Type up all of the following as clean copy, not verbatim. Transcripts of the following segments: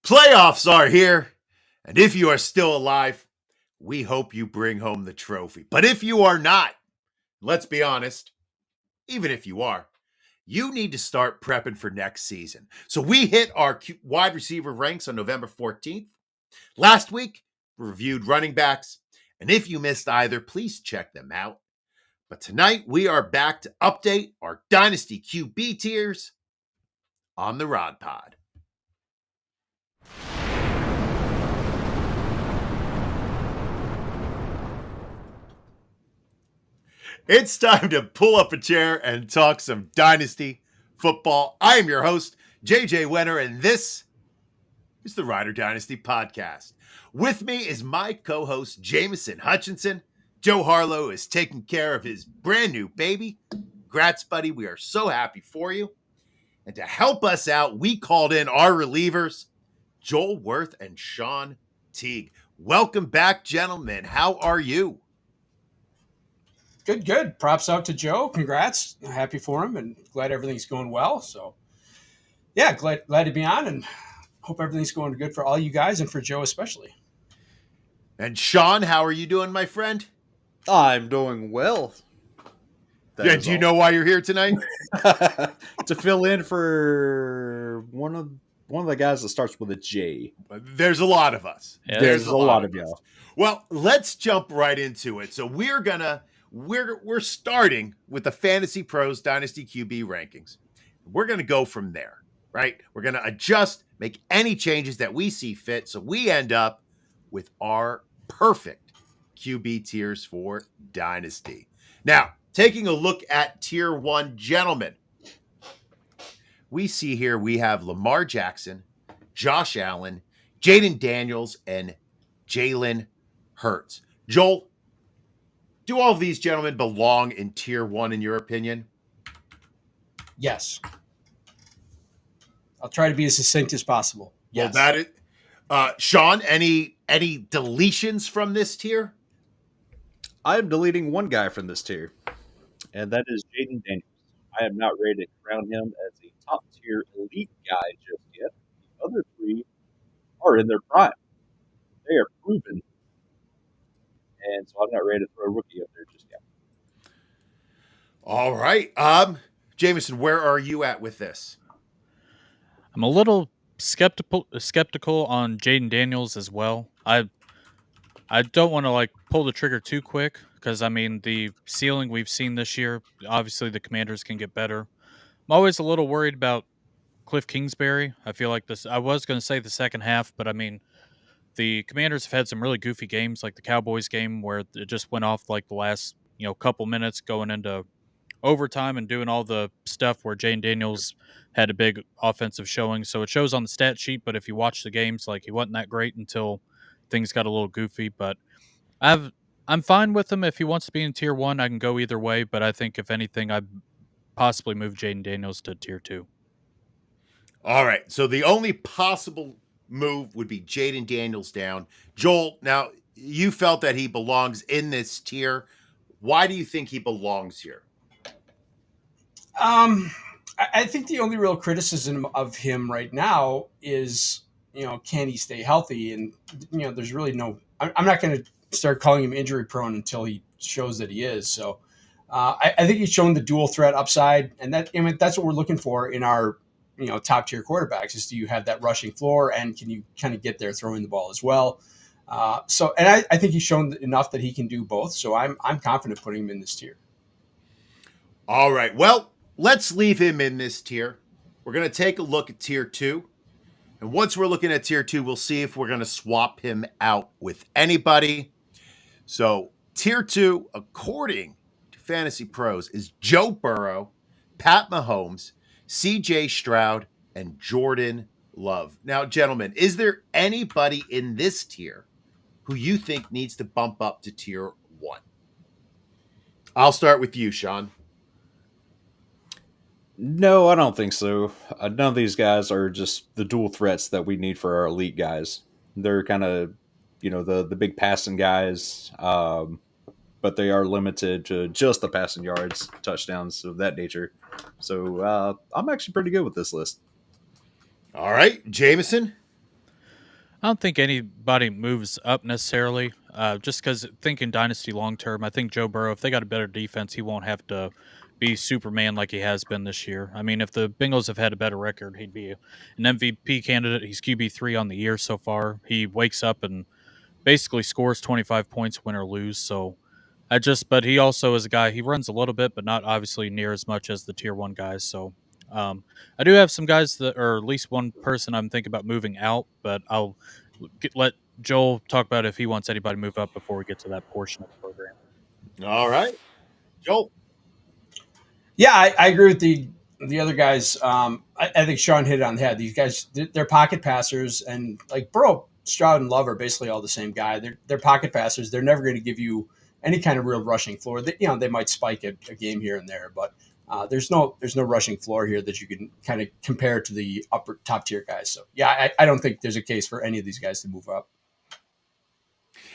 Playoffs are here, and if you are still alive, we hope you bring home the trophy. But if you are not, let's be honest, even if you are, you need to start prepping for next season. So we hit our wide receiver ranks on November 14th. Last week, we reviewed running backs, and if you missed either, please check them out. But tonight, we are back to update our Dynasty QB tiers on the Rod Pod. It's time to pull up a chair and talk some Dynasty football. I am your host, JJ Wenner, and this is the Rider Dynasty Podcast. With me is my co-host, Jameson Hutchinson. Joe Harlow is taking care of his brand new baby. Congrats, buddy. We are so happy for you. And to help us out, we called in our relievers, Joel Worth and Sean Teague. Welcome back, gentlemen. How are you? Good. Props out to Joe. Congrats. Happy for him and glad everything's going well. So, yeah, glad to be on and hope everything's going good for all you guys and for Joe especially. And Sean, how are you doing, my friend? I'm doing well. Do you know why you're here tonight? To fill in for one of the guys that starts with a J. There's a lot of us. Yeah, there's a lot of y'all. Well, let's jump right into it. So we're starting with the Fantasy Pros Dynasty QB rankings. We're gonna go from there, right? We're gonna adjust, make any changes that we see fit, so we end up with our perfect QB tiers for Dynasty. Now, taking a look at Tier 1, gentlemen, we see here we have Lamar Jackson, Josh Allen, Jaden Daniels, and Jalen Hurts. Joel, do all of these gentlemen belong in Tier 1 in your opinion? Yes. I'll try to be as succinct as possible. Yes. Well, that is, Sean, any deletions from this tier? I am deleting one guy from this tier, and that is Jaden Daniels. I am not ready to crown him as a top tier elite guy just yet. The other three are in their prime. They are proven. And so I'm not ready to throw a rookie up there just yet. All right. Jameson, where are you at with this? I'm a little skeptical on Jaden Daniels as well. I don't want to pull the trigger too quick because the ceiling we've seen this year, obviously the Commanders can get better. I'm always a little worried about Cliff Kingsbury. I feel like this. I was going to say the second half, but the Commanders have had some really goofy games, like the Cowboys game where it just went off the last couple minutes going into overtime and doing all the stuff where Jaden Daniels had a big offensive showing. So it shows on the stat sheet, but if you watch the games, he wasn't that great until things got a little goofy. But I'm fine with him. If he wants to be in Tier 1, I can go either way. But I think, if anything, I'd possibly move Jaden Daniels to Tier 2. All right. So the only possible move would be Jaden Daniels down. Joel, now you felt that he belongs in this tier. Why do you think he belongs here? I think the only real criticism of him right now is, can he stay healthy? And, there's really no, I'm not going to start calling him injury prone until he shows that he is. So I think he's shown the dual threat upside, and that's what we're looking for in our, top tier quarterbacks is, do you have that rushing floor and can you kind of get there throwing the ball as well? And I think he's shown enough that he can do both. So I'm confident putting him in this tier. All right. Well, let's leave him in this tier. We're going to take a look at Tier 2. And once we're looking at Tier 2, we'll see if we're going to swap him out with anybody. So Tier 2, according to Fantasy Pros, is Joe Burrow, Pat Mahomes, CJ Stroud, and Jordan Love. Now, gentlemen, is there anybody in this tier who you think needs to bump up to Tier 1? I'll start with you, Sean. No, I don't think so. None of these guys are just the dual threats that we need for our elite guys. They're kind of, the big passing guys, but they are limited to just the passing yards, touchdowns of that nature. So I'm actually pretty good with this list. All right, Jameson. I don't think anybody moves up necessarily. Just because thinking dynasty long term, I think Joe Burrow, if they got a better defense, he won't have to be Superman like he has been this year. I mean, if the Bengals have had a better record, he'd be an MVP candidate. He's QB3 on the year so far. He wakes up and basically scores 25 points, win or lose. So but he also is a guy, he runs a little bit, but not obviously near as much as the tier one guys. So, I do have some guys that, or at least one person I'm thinking about moving out, but I'll let Joel talk about if he wants anybody to move up before we get to that portion of the program. All right, Joel. Yeah, I agree with the other guys. I think Sean hit it on the head. These guys, they're pocket passers, and like Burrow, Stroud, and Love are basically all the same guy. They're pocket passers. They're never going to give you any kind of real rushing floor. They might spike a game here and there, but there's no rushing floor here that you can kind of compare to the upper top tier guys. So yeah, I don't think there's a case for any of these guys to move up.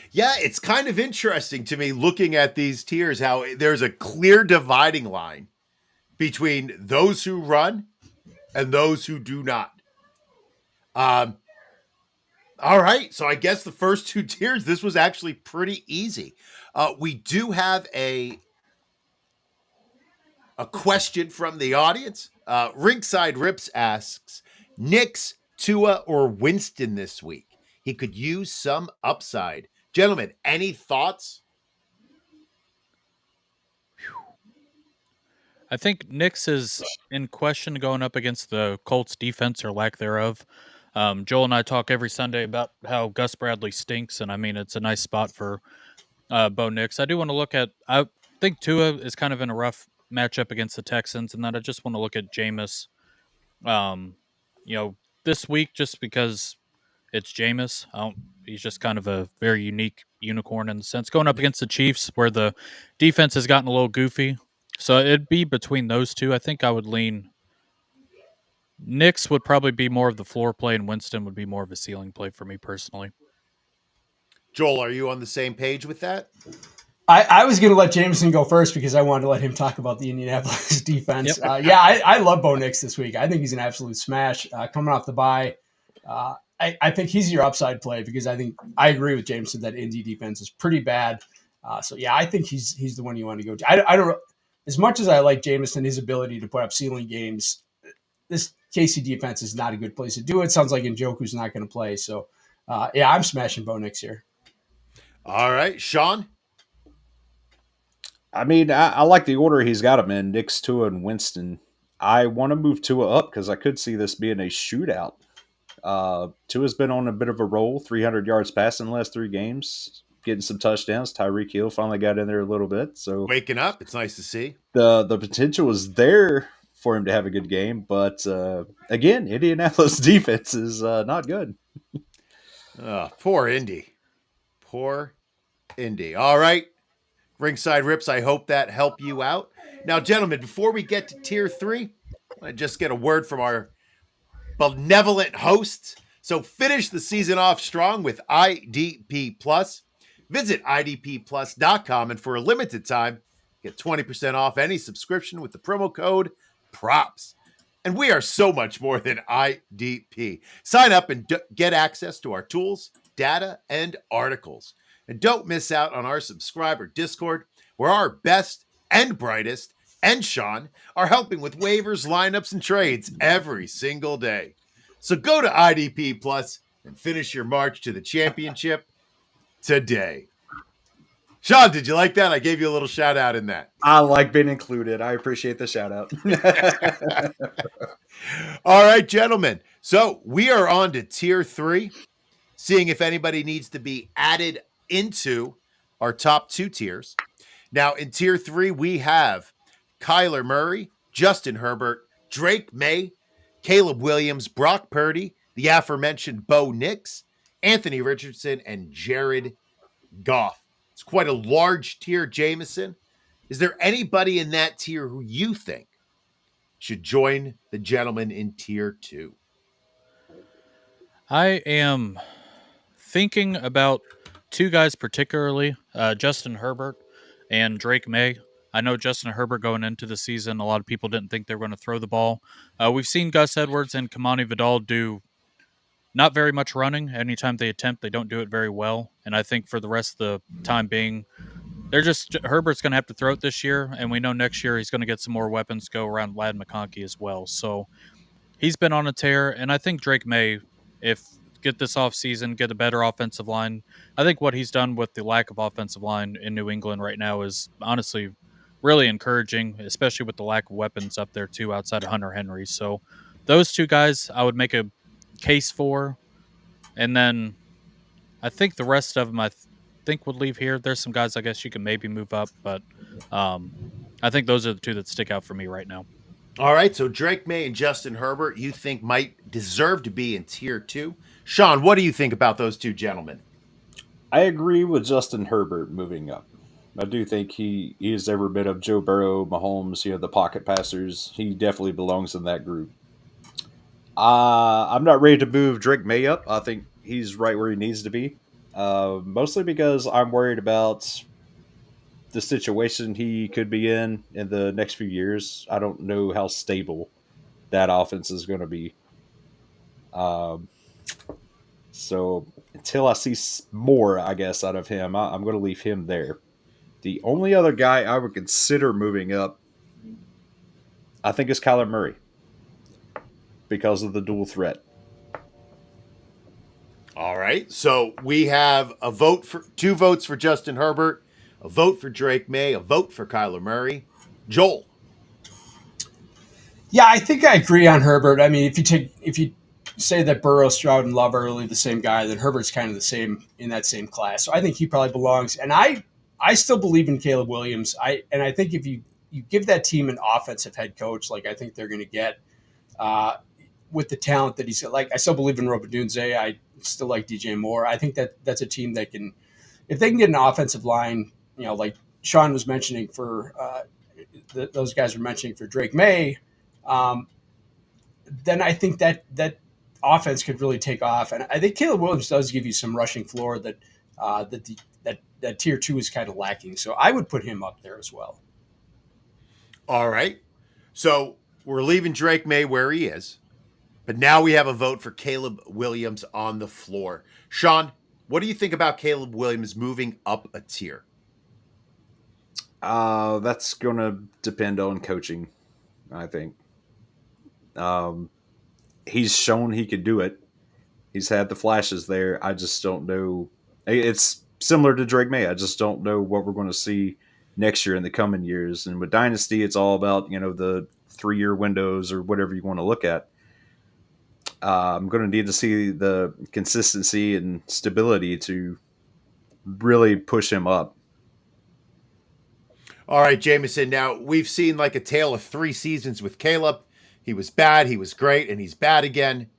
Yeah, it's kind of interesting to me looking at these tiers how there's a clear dividing line between those who run and those who do not. All right, so I guess the first two tiers, this was actually pretty easy. We do have a question from the audience. Rinkside Rips asks, Knicks, Tua, or Winston this week? He could use some upside. Gentlemen, any thoughts? I think Knicks is in question going up against the Colts defense or lack thereof. Joel and I talk every Sunday about how Gus Bradley stinks, and I mean, it's a nice spot for Bo Nix. I do want to look at, I think Tua is kind of in a rough matchup against the Texans, and then I just want to look at Jameis, this week just because it's Jameis. He's just kind of a very unique unicorn in the sense going up against the Chiefs where the defense has gotten a little goofy. So it'd be between those two. I think I would lean. Knicks would probably be more of the floor play, and Winston would be more of a ceiling play for me personally. Joel, are you on the same page with that? I was going to let Jameson go first because I wanted to let him talk about the Indianapolis defense. Yep. I love Bo Nix this week. I think he's an absolute smash coming off the bye. I think he's your upside play because I agree with Jameson that Indy defense is pretty bad. I think he's the one you want to go to. I don't, as much as I like Jameson, his ability to put up ceiling games, this KC defense is not a good place to do it. Sounds like Njoku's not going to play. So, I'm smashing Bo Nix here. All right, Sean? I mean, I like the order he's got him in, Knicks, Tua, and Winston. I want to move Tua up because I could see this being a shootout. Tua's been on a bit of a roll, 300 yards passing the last 3 games, getting some touchdowns. Tyreek Hill finally got in there a little bit. So waking up, it's nice to see. The potential is there for him to have a good game, but again, Indianapolis defense is not good. Poor Indy. Poor Indy. All right. Ringside Rips, I hope that helped you out. Now, gentlemen, before we get to tier 3, I just get a word from our benevolent hosts. So finish the season off strong with IDP Plus. Visit idpplus.com and for a limited time, get 20% off any subscription with the promo code PROPS. And we are so much more than IDP. Sign up and get access to our tools, data, and articles. And don't miss out on our subscriber Discord, where our best and brightest and Sean are helping with waivers, lineups, and trades every single day. So go to IDP Plus and finish your march to the championship today. Sean, did you like that? I gave you a little shout out in that. I like being included. I appreciate the shout out. All right, gentlemen. So we are on to tier 3, seeing if anybody needs to be added into our top 2 tiers. Now, in tier 3, we have Kyler Murray, Justin Herbert, Drake May, Caleb Williams, Brock Purdy, the aforementioned Bo Nix, Anthony Richardson, and Jared Goff. It's quite a large tier, Jameson. Is there anybody in that tier who you think should join the gentleman in tier 2? I am thinking about 2 guys particularly, Justin Herbert and Drake May. I know Justin Herbert going into the season, a lot of people didn't think they were going to throw the ball. We've seen Gus Edwards and Kamani Vidal do not very much running. Anytime they attempt, they don't do it very well. And I think for the rest of the time being, Herbert's going to have to throw it this year, and we know next year he's going to get some more weapons go around Lad McConkey as well. So he's been on a tear, and I think Drake May, if get this offseason, get a better offensive line. I think what he's done with the lack of offensive line in New England right now is honestly really encouraging, especially with the lack of weapons up there too outside of Hunter Henry. So those two guys I would make a case for, and then I think the rest of them think would leave here. There's some guys I guess you can maybe move up, but I think those are the two that stick out for me right now. All right, so Drake May and Justin Herbert, you think might deserve to be in tier 2. Sean, what do you think about those two gentlemen? I agree with Justin Herbert moving up. I do think he is every bit of Joe Burrow, Mahomes, the pocket passers. He definitely belongs in that group. I'm not ready to move Drake May up. I think he's right where he needs to be. Mostly because I'm worried about the situation he could be in the next few years. I don't know how stable that offense is going to be. So until I see more, I guess, out of him, I'm going to leave him there. The only other guy I would consider moving up, I think, is Kyler Murray because of the dual threat. All right, so we have two votes for Justin Herbert, a vote for Drake May, a vote for Kyler Murray. Joel. Yeah, I think I agree on Herbert. I mean, if you say that Burrow, Stroud, and Love are really the same guy, then Herbert's kind of the same in that same class. So I think he probably belongs. And I still believe in Caleb Williams. I think if you give that team an offensive head coach, like I think they're going to get with the talent that he's got. Like I still believe in Robodunze. I still like DJ Moore. I think that's a team that can, if they can get an offensive line, like Sean was mentioning for those guys were mentioning for Drake May, then I think that offense could really take off. And I think Caleb Williams does give you some rushing floor that that tier 2 is kind of lacking. So I would put him up there as well. All right. So we're leaving Drake May where he is, but now we have a vote for Caleb Williams on the floor. Sean, what do you think about Caleb Williams moving up a tier? That's going to depend on coaching, I think. He's shown he could do it. He's had the flashes there. I just don't know. It's similar to Drake May. I just don't know what we're going to see next year in the coming years. And with Dynasty, it's all about, the 3-year windows or whatever you want to look at. I'm going to need to see the consistency and stability to really push him up. All right, Jameson. Now, we've seen like a tale of 3 seasons with Caleb. He was bad, he was great, and he's bad again.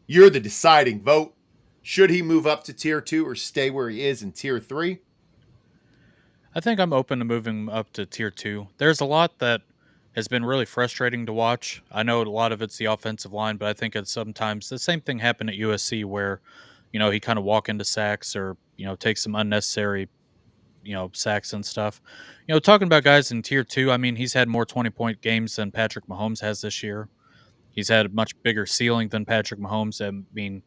You're the deciding vote. Should he move up to tier 2 or stay where he is in tier 3? I think I'm open to moving up to tier 2. There's a lot that has been really frustrating to watch. I know a lot of it's the offensive line, but I think it's sometimes the same thing happened at USC where, he kind of walk into sacks or, take some unnecessary, sacks and stuff. Talking about guys in tier 2, I mean, he's had more 20-point games than Patrick Mahomes has this year. He's had a much bigger ceiling than Patrick Mahomes. I mean,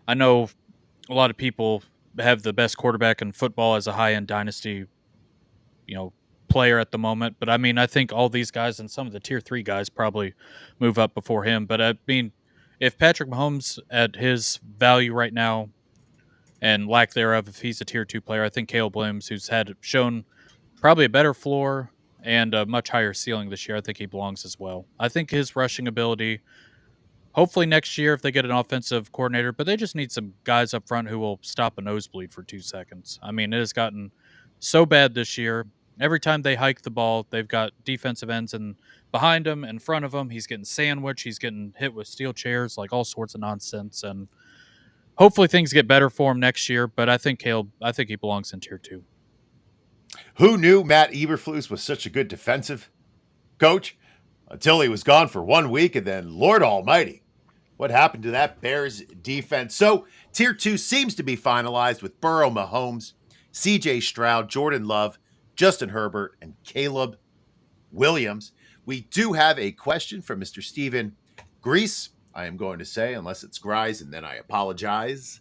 I know a lot of people have the best quarterback in football as a high-end dynasty, player at the moment. But I mean, I think all these guys and some of the tier 3 guys probably move up before him. But I mean, if Patrick Mahomes at his value right now and lack thereof, if he's a tier 2 player, I think Caleb Williams, who's shown probably a better floor and a much higher ceiling this year, I think he belongs as well. I think his rushing ability, hopefully next year if they get an offensive coordinator, but they just need some guys up front who will stop a nosebleed for 2 seconds. I mean, it has gotten so bad this year. Every time they hike the ball, they've got defensive ends and behind him, in front of him. He's getting sandwiched. He's getting hit with steel chairs, like all sorts of nonsense. And hopefully things get better for him next year. But I think he belongs in tier 2. Who knew Matt Eberflus was such a good defensive coach until he was gone for 1 week, and then Lord Almighty, what happened to that Bears defense? So tier 2 seems to be finalized with Burrow, Mahomes, CJ Stroud, Jordan Love, Justin Herbert, and Caleb Williams. We do have a question from Mr. Steven Grease. I am going to say, unless it's Grise, and then I apologize.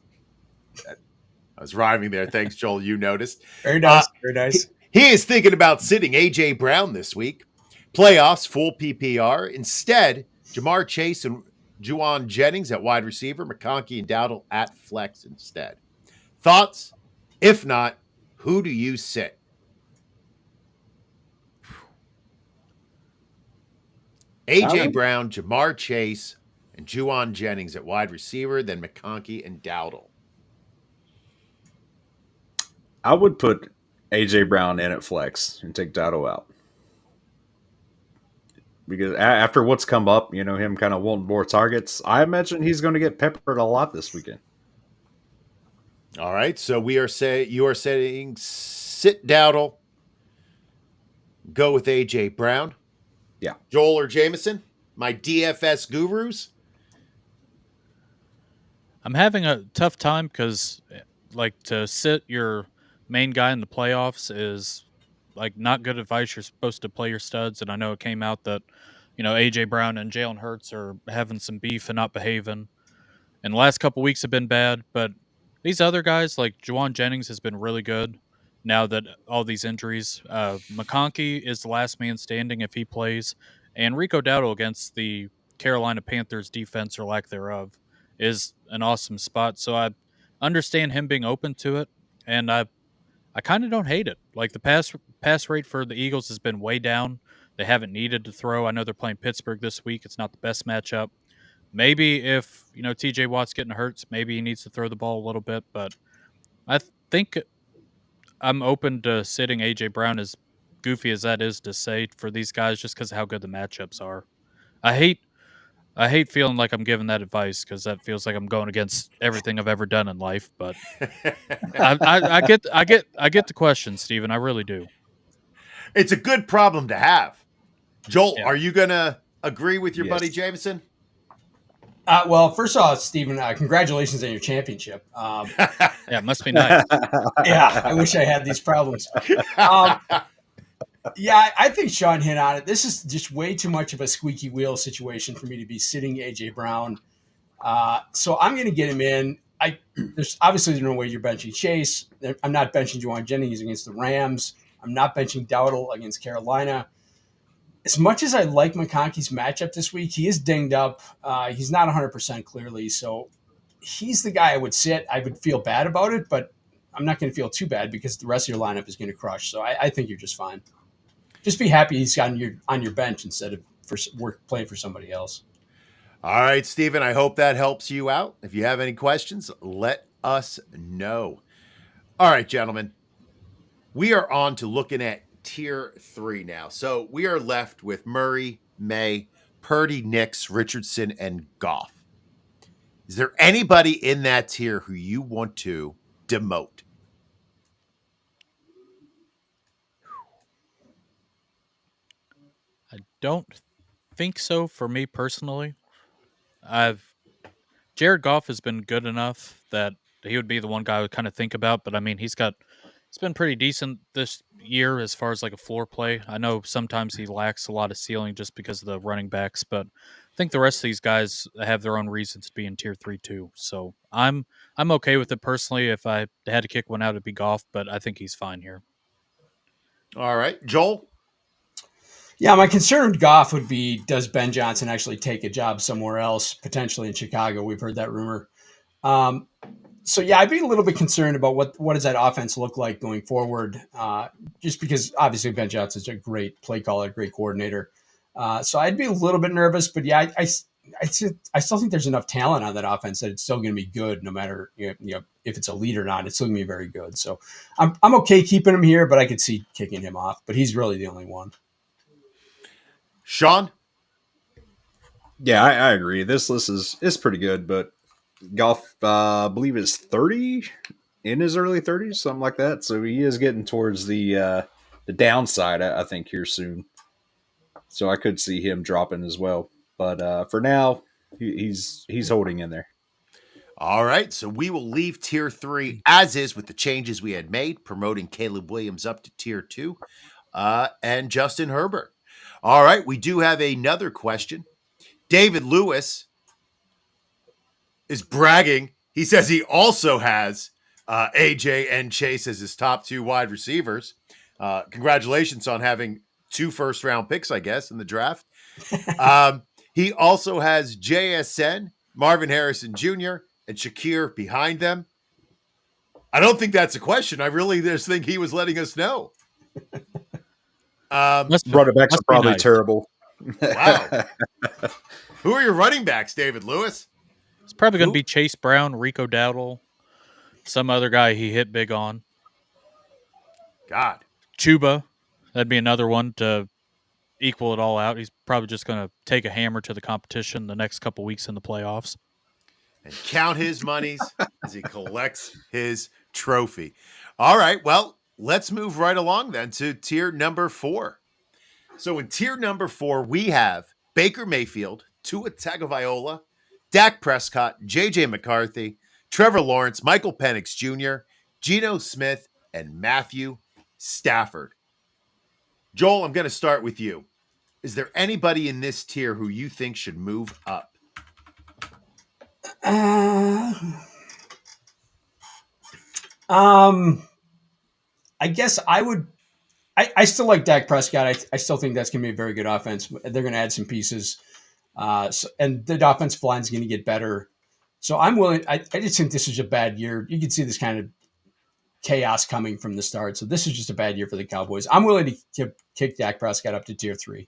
I was rhyming there. Thanks, Joel. You noticed. Very nice. Very nice. He is thinking about sitting A.J. Brown this week. Playoffs, full PPR. Instead, Jamar Chase and Juwan Jennings at wide receiver, McConkey and Dowdle at flex instead. Thoughts? If not, who do you sit? A.J. Brown, Jamar Chase, and Juwan Jennings at wide receiver, then McConkey and Dowdle. I would put AJ Brown in at flex and take Dotto out. Because after what's come up, him kind of wanting more targets, I imagine he's going to get peppered a lot this weekend. All right, so you are saying sit Dowdle, go with AJ Brown. Yeah. Joel or Jameson, my DFS gurus. I'm having a tough time because, to sit your main guy in the playoffs is not good advice. You're supposed to play your studs, and I know it came out that AJ Brown and Jalen Hurts are having some beef and not behaving, and the last couple weeks have been bad. But these other guys, like Juwan Jennings, has been really good now that all these injuries. McConkey is the last man standing if he plays, and Rico Dowdle against the Carolina Panthers defense or lack thereof is an awesome spot. So I understand him being open to it, and I kind of don't hate it. The pass rate for the Eagles has been way down. They haven't needed to throw. I know they're playing Pittsburgh this week. It's not the best matchup. Maybe if TJ Watt's getting hurt, maybe he needs to throw the ball a little bit. But I think I'm open to sitting AJ Brown, as goofy as that is to say, for these guys, just because of how good the matchups are. I hate feeling like I'm giving that advice because that feels like I'm going against everything I've ever done in life. But I get the question, Steven. I really do. It's a good problem to have. Joel, Yeah. Are you going to agree with your buddy Jameson? Well, first off, Steven, congratulations on your championship. Yeah, it must be nice. Yeah, I wish I had these problems. Yeah, I think Sean hit on it. This is just way too much of a squeaky wheel situation for me to be sitting AJ Brown. So I'm going to get him in. There's no way you're benching Chase. I'm not benching Juwan Jennings against the Rams. I'm not benching Dowdle against Carolina. As much as I like McConkey's matchup this week, he is dinged up. He's not 100% clearly. So he's the guy I would sit. I would feel bad about it, but I'm not going to feel too bad because the rest of your lineup is going to crush. So I think you're just fine. Just be happy he's on your bench instead of playing for somebody else. All right, Steven, I hope that helps you out. If you have any questions, let us know. All right, gentlemen, we are on to looking at tier 3 now. So we are left with Murray, May, Purdy, Nix, Richardson, and Goff. Is there anybody in that tier who you want to demote? I don't think so for me personally. Jared Goff has been good enough that he would be the one guy I would kind of think about, but I mean it's been pretty decent this year as far as a floor play. I know sometimes he lacks a lot of ceiling just because of the running backs, but I think the rest of these guys have their own reasons to be in tier 3 too. So I'm okay with it personally. If I had to kick one out, it'd be Goff, but I think he's fine here. All right, Joel? Yeah, my concern with Goff would be, does Ben Johnson actually take a job somewhere else, potentially in Chicago? We've heard that rumor. So, yeah, I'd be a little bit concerned about what does that offense look like going forward, just because obviously Ben Johnson's a great play caller, great coordinator. So I'd be a little bit nervous. But, yeah, I still think there's enough talent on that offense that it's still going to be good no matter if it's a lead or not. It's still going to be very good. So I'm okay keeping him here, but I could see kicking him off. But he's really the only one. Sean? Yeah, I agree. This list is pretty good, but Goff, I believe, is 30 in his early 30s, something like that. So he is getting towards the downside, I think, here soon. So I could see him dropping as well. But for now, he's holding in there. All right, so we will leave tier 3 as is with the changes we had made, promoting Caleb Williams up to tier 2 and Justin Herbert. All right, we do have another question. David Lewis is bragging. He says he also has AJ and Chase as his top 2 wide receivers. Congratulations on having 2 first-round picks, I guess, in the draft. He also has JSN, Marvin Harrison Jr., and Shakir behind them. I don't think that's a question. I really just think he was letting us know. Running backs are probably terrible. Wow. Who are your running backs, David Lewis? It's probably going to be Chase Brown, Rico Dowdle, some other guy he hit big on. God. Chuba, that'd be another one to equal it all out. He's probably just going to take a hammer to the competition the next couple weeks in the playoffs. And count his monies as he collects his trophy. All right, well, let's move right along then to tier number 4. So in tier number 4, we have Baker Mayfield, Tua Tagovailoa, Dak Prescott, J.J. McCarthy, Trevor Lawrence, Michael Penix Jr., Geno Smith, and Matthew Stafford. Joel, I'm going to start with you. Is there anybody in this tier who you think should move up? I guess I would. I still like Dak Prescott. I still think that's going to be a very good offense. They're going to add some pieces, and the offensive line is going to get better. So I'm willing. I just think this is a bad year. You can see this kind of chaos coming from the start. So this is just a bad year for the Cowboys. I'm willing to kick Dak Prescott up to tier 3.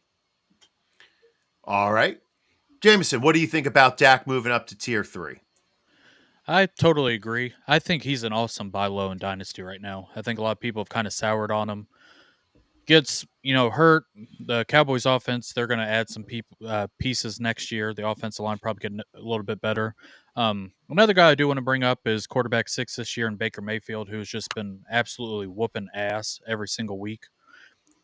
All right. Jameson, what do you think about Dak moving up to tier 3? I totally agree. I think he's an awesome buy low in Dynasty right now. I think a lot of people have kind of soured on him. Gets, hurt. The Cowboys offense, they're going to add some pieces next year. The offensive line probably getting a little bit better. Another guy I do want to bring up is quarterback 6 this year in Baker Mayfield, who's just been absolutely whooping ass every single week.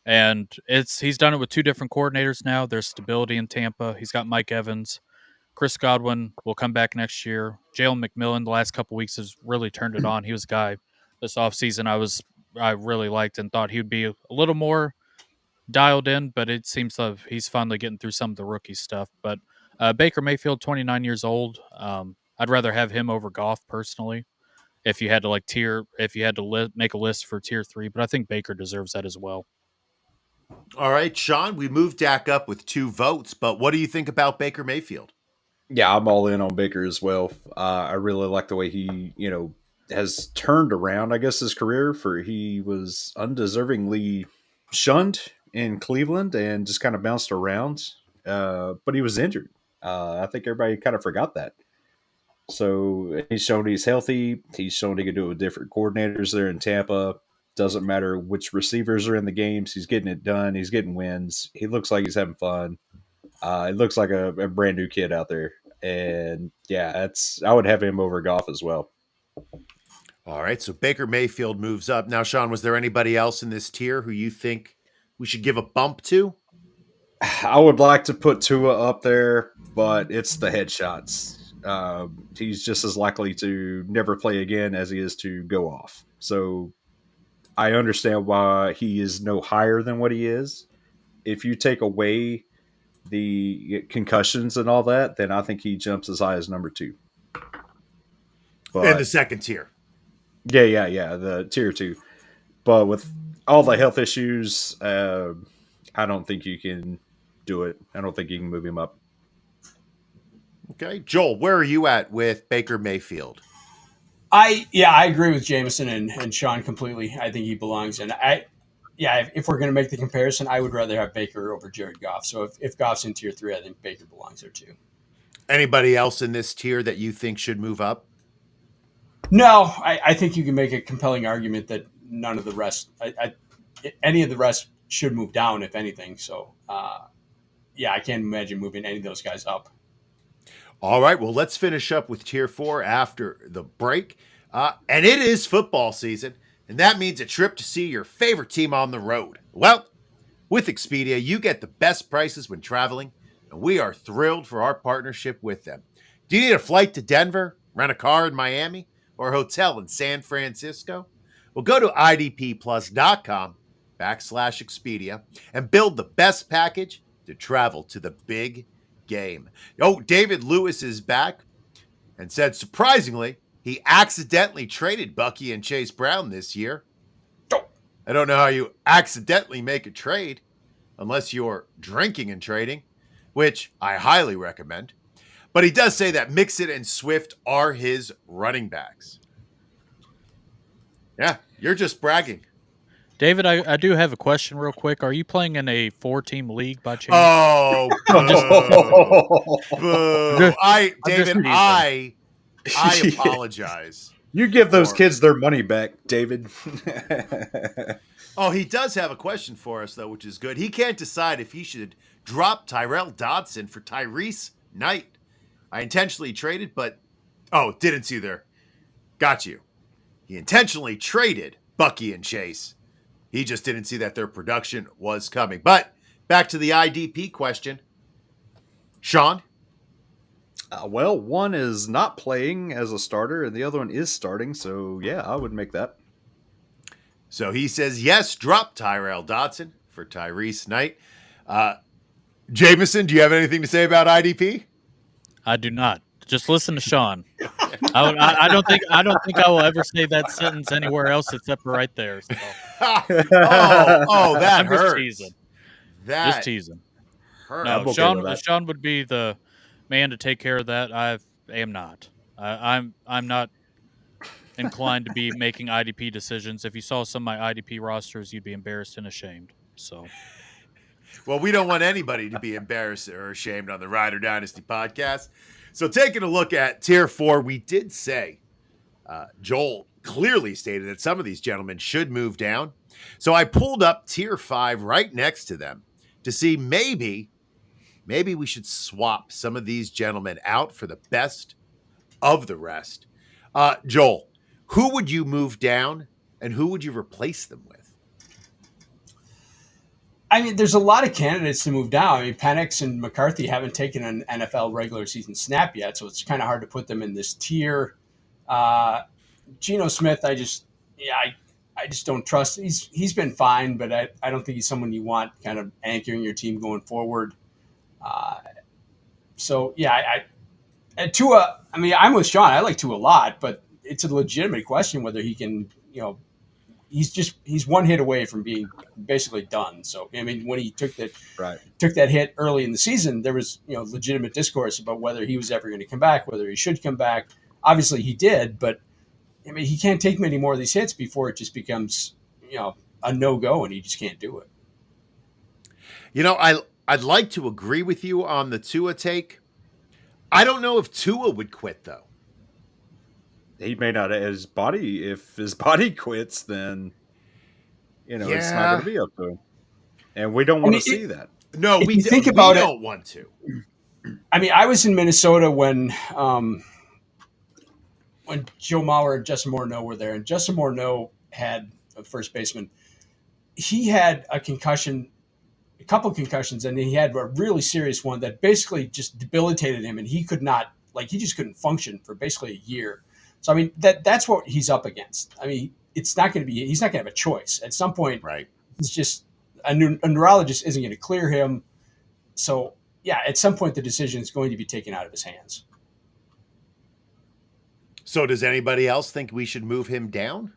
And he's done it with 2 different coordinators now. There's stability in Tampa. He's got Mike Evans. Chris Godwin will come back next year. Jalen McMillan, the last couple weeks, has really turned it on. He was a guy this offseason I really liked and thought he would be a little more dialed in, but it seems like he's finally getting through some of the rookie stuff. But Baker Mayfield, 29 years old. I'd rather have him over Goff personally. If you had to make a list for tier 3, but I think Baker deserves that as well. All right, Sean, we moved Dak up with 2 votes, but what do you think about Baker Mayfield? Yeah, I'm all in on Baker as well. I really like the way he, has turned around, I guess, his career. He was undeservingly shunned in Cleveland and just kind of bounced around, but he was injured. I think everybody kind of forgot that. So he's shown he's healthy. He's shown he can do it with different coordinators there in Tampa. Doesn't matter which receivers are in the games. He's getting it done. He's getting wins. He looks like he's having fun. It looks like a brand new kid out there. And yeah, I would have him over Goff as well. All right, so Baker Mayfield moves up. Now, Sean, was there anybody else in this tier who you think we should give a bump to? I would like to put Tua up there, but it's the headshots. He's just as likely to never play again as he is to go off. So I understand why he is no higher than what he is. If you take away the concussions and all that, then I think he jumps as high as number 2. But, in the second tier. Yeah, the tier 2. But with all the health issues, I don't think you can do it. I don't think you can move him up. Okay. Joel, where are you at with Baker Mayfield? I agree with Jameson and Sean completely. I think he belongs in. If we're going to make the comparison, I would rather have Baker over Jared Goff. So if Goff's in tier 3, I think Baker belongs there too. Anybody else in this tier that you think should move up? No, I think you can make a compelling argument that none of the rest, any of the rest should move down, if anything. So, I can't imagine moving any of those guys up. All right, well, let's finish up with tier 4 after the break. And it is football season, and that means a trip to see your favorite team on the road. Well, with Expedia, you get the best prices when traveling, and we are thrilled for our partnership with them. Do you need a flight to Denver, rent a car in Miami, or a hotel in San Francisco? Well, go to idpplus.com/Expedia and build the best package to travel to the big game. Oh, David Lewis is back. and said, surprisingly, he accidentally traded Bucky and Chase Brown this year. I don't know how you accidentally make a trade unless you're drinking and trading, which I highly recommend. But he does say that Mixon and Swift are his running backs. Yeah, you're just bragging. David, I do have a question real quick. Are you playing in a 4-team league by chance? Oh, boo. Boo. David, teasing. I apologize. You give those for- kids their money back, David. Oh, he does have a question for us, though, which is good. He can't decide if he should drop Tyrell Dodson for Tyrese Knight. I intentionally traded, but... Oh, didn't see there. Got you. He intentionally traded Bucky and Chase. He just didn't see that their production was coming. But back to the IDP question. Sean? Well, one is not playing as a starter, and the other one is starting. So, yeah, I would make that. So he says, yes, drop Tyrell Dodson for Tyrese Knight. Jameson, do you have anything to say about IDP? I do not. Just listen to Sean. I don't think I will ever say that sentence anywhere else except for right there. So. That I'm hurts. just teasing. That Just teasing. hurts. No, I'm okay Sean. with that. Sean would be the man to take care of that. I am not. I'm not inclined to be making IDP decisions. If you saw some of my IDP rosters, you'd be embarrassed and ashamed. So. Well, we don't want anybody to be embarrassed or ashamed on the Rider Dynasty podcast. So taking a look at Tier 4, we did say Joel clearly stated that some of these gentlemen should move down. So I pulled up Tier 5 right next to them to see maybe we should swap some of these gentlemen out for the best of the rest. Joel, who would you move down and who would you replace them with? I mean, there's a lot of candidates to move down. I mean, Penix and McCarthy haven't taken an NFL regular season snap yet, so it's kind of hard to put them in this tier. Geno Smith, I just don't trust. He's been fine, but I don't think he's someone you want kind of anchoring your team going forward. And Tua, I mean, I'm with Sean. I like Tua a lot, but it's a legitimate question whether he can, he's one hit away from being basically done. So, I mean, when he took that hit early in the season, there was, legitimate discourse about whether he was ever going to come back, whether he should come back. Obviously he did, but I mean, he can't take many more of these hits before it just becomes, a no-go and he just can't do it. I'd like to agree with you on the Tua take. I don't know if Tua would quit, though. He may not. If his body quits, then it's not going to be up to him, and we don't want to see that. No, we don't want to. I mean, I was in Minnesota when Joe Mauer and Justin Morneau were there, and Justin Morneau had a first baseman. He had a couple concussions, and he had a really serious one that basically just debilitated him, and he just couldn't function for basically a year. So, I mean, that's what he's up against. I mean, he's not going to have a choice. At some point, right? It's just a neurologist isn't going to clear him. So, yeah, at some point, the decision is going to be taken out of his hands. So does anybody else think we should move him down?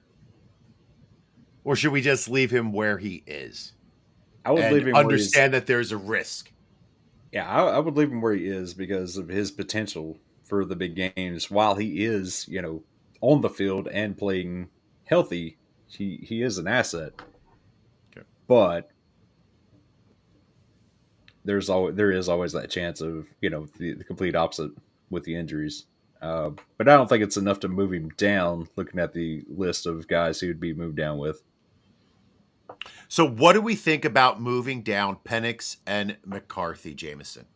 Or should we just leave him where he is? I would leave him understand that there's a risk. Yeah, I would leave him where he is because of his potential for the big games. While he is, on the field and playing healthy, he is an asset. Okay. But there is always that chance of, the complete opposite with the injuries. But I don't think it's enough to move him down, looking at the list of guys he would be moved down with. So what do we think about moving down Penix and McCarthy, Jameson?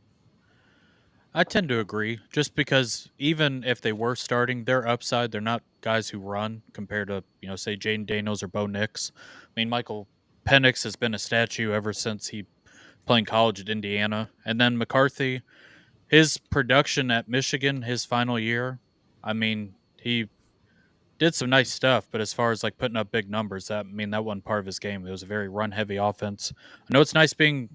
I tend to agree, just because even if they were starting, their upside, they're not guys who run compared to, say Jaden Daniels or Bo Nix. I mean, Michael Penix has been a statue ever since he playing college at Indiana. And then McCarthy, his production at Michigan, his final year, I mean, he did some nice stuff, but as far as like putting up big numbers, that wasn't part of his game. It was a very run-heavy offense. I know it's nice being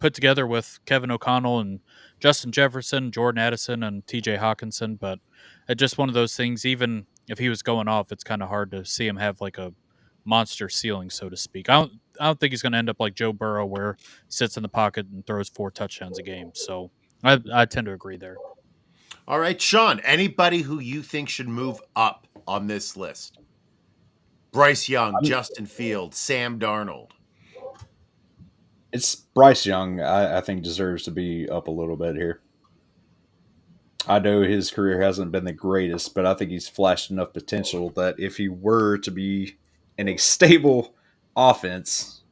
put together with Kevin O'Connell and Justin Jefferson, Jordan Addison, and TJ Hawkinson, but It's just one of those things. Even if he was going off, it's kind of hard to see him have like a monster ceiling, so to speak. I don't think he's going to end up like Joe Burrow, where he sits in the pocket and throws 4 touchdowns a game. So I tend to agree there. All right, Sean, anybody who you think should move up on this list? Bryce Young, Justin Fields, Sam Darnold. It's Bryce Young. I think deserves to be up a little bit here. I know his career hasn't been the greatest, but I think he's flashed enough potential that if he were to be in a stable offense,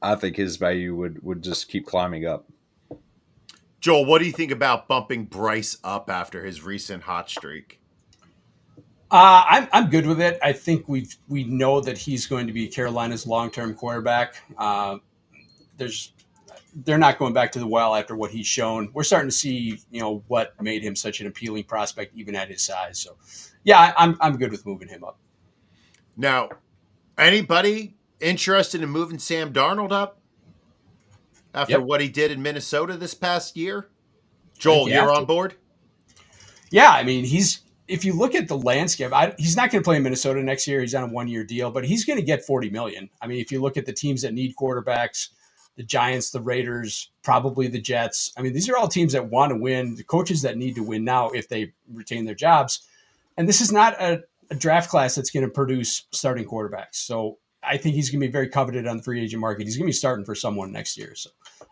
I think his value would just keep climbing up. Joel, what do you think about bumping Bryce up after his recent hot streak? I'm good with it. I think we know that he's going to be Carolina's long-term quarterback. They're not going back to the well after what he's shown. We're starting to see, what made him such an appealing prospect, even at his size. So, yeah, I'm good with moving him up. Now, anybody interested in moving Sam Darnold up after what he did in Minnesota this past year? Joel, you're on board? Yeah, I mean, if you look at the landscape, he's not going to play in Minnesota next year. He's on a 1-year deal, but he's going to get $40 million. I mean, if you look at the teams that need quarterbacks, the Giants, the Raiders, probably the Jets. I mean, these are all teams that want to win, the coaches that need to win now if they retain their jobs. And this is not a draft class that's going to produce starting quarterbacks. So I think he's going to be very coveted on the free agent market. He's going to be starting for someone next year. So,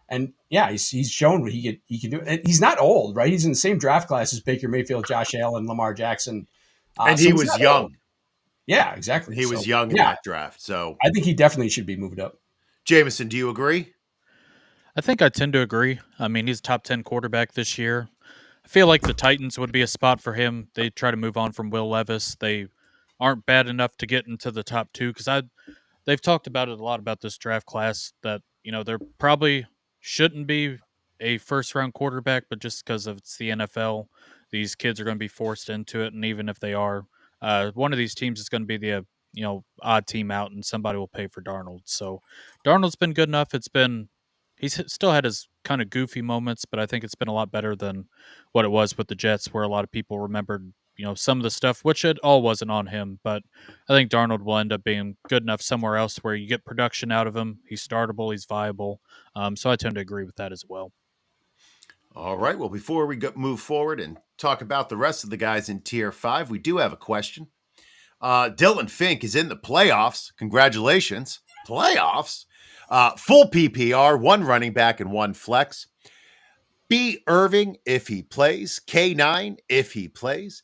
and yeah, he's shown what he can do. And he's not old, right? He's in the same draft class as Baker Mayfield, Josh Allen, Lamar Jackson. And he was young. Old. Yeah, exactly. He was young in that draft. So I think he definitely should be moved up. Jameson, do you agree? I think I tend to agree. I mean, he's a top 10 quarterback this year. I feel like the Titans would be a spot for him. They try to move on from Will Levis. They aren't bad enough to get into the top 2 because they've talked about it a lot about this draft class that, there probably shouldn't be a first-round quarterback, but just because it's the NFL, these kids are going to be forced into it, and even if they are, one of these teams is going to be the odd team out, and somebody will pay for Darnold. So Darnold's been good enough. He's still had his kind of goofy moments, but I think it's been a lot better than what it was with the Jets, where a lot of people remembered, some of the stuff, which it all wasn't on him. But I think Darnold will end up being good enough somewhere else where you get production out of him. He's startable. He's viable. So I tend to agree with that as well. All right. Well, before we move forward and talk about the rest of the guys in Tier 5, we do have a question. Dylan Fink is in the playoffs. Congratulations. Playoffs? Full PPR, 1 running back and 1 flex. B. Irving if he plays. K9 if he plays.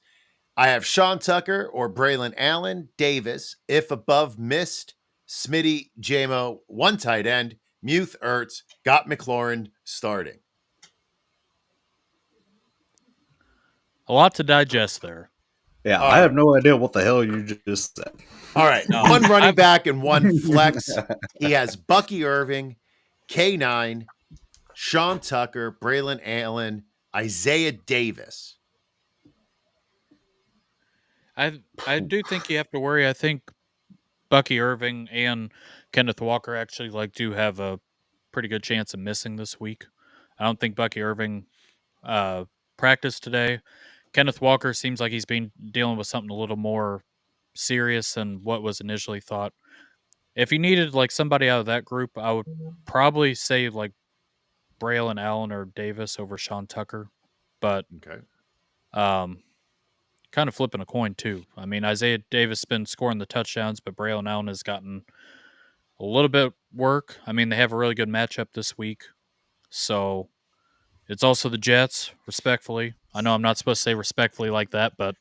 I have Sean Tucker or Braylon Allen. Davis if above missed. Smitty, Jamo, 1 tight end. Muth, Ertz, got McLaurin starting. A lot to digest there. Yeah, I have no idea what the hell you just said. All right, 1 running back and 1 flex. He has Bucky Irving, K9, Sean Tucker, Braylon Allen, Isaiah Davis. I do think you have to worry. I think Bucky Irving and Kenneth Walker actually do have a pretty good chance of missing this week. I don't think Bucky Irving practiced today. Kenneth Walker seems like he's been dealing with something a little more serious than what was initially thought. If you needed somebody out of that group, I would probably say Braylon Allen or Davis over Sean Tucker. But okay. Kind of flipping a coin too. I mean, Isaiah Davis has been scoring the touchdowns, but Braylon Allen has gotten a little bit work. I mean, they have a really good matchup this week. So it's also the Jets, respectfully. I know I'm not supposed to say respectfully like that, but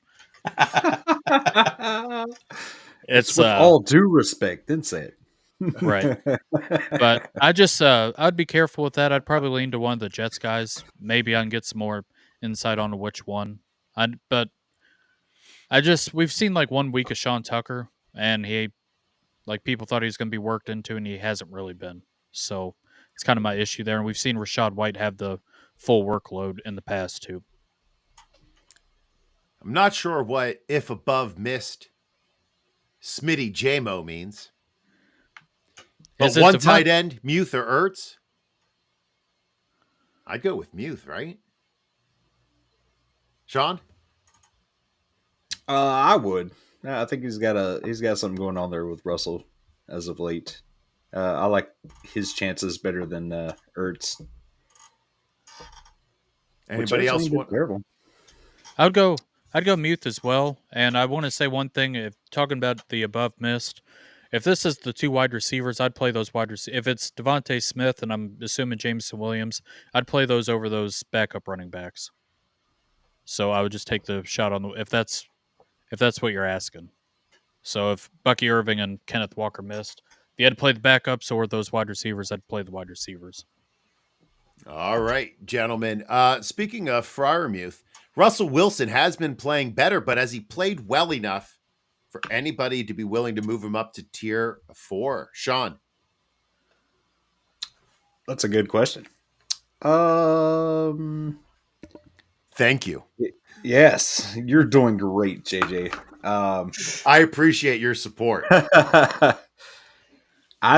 it's with all due respect, then say it. Right. But I'd be careful with that. I'd probably lean to one of the Jets guys. Maybe I can get some more insight on which one. We've seen 1 week of Sean Tucker, and he, people thought he was going to be worked into, and he hasn't really been. So it's kind of my issue there. And we've seen Rachaad White have the full workload in the past too. I'm not sure what if above missed Smitty Jamo means. But 1 tight end, Muth or Ertz? I'd go with Muth, right? Sean? I would. I think he's got something going on there with Russell as of late. I like his chances better than Ertz. Anybody else want? Terrible. I'd go Muth as well. And I want to say one thing. If talking about the above missed, if this is the two wide receivers, I'd play those wide receivers. If it's Devontae Smith and I'm assuming Jameson Williams, I'd play those over those backup running backs. So I would just take the shot on the if that's what you're asking. So if Bucky Irving and Kenneth Walker missed, if you had to play the backups or those wide receivers, I'd play the wide receivers. All right, gentlemen. Speaking of Freiermuth, Russell Wilson has been playing better, but has he played well enough for anybody to be willing to move him up to tier 4? Sean? That's a good question. Thank you. Yes, you're doing great, JJ. I appreciate your support. I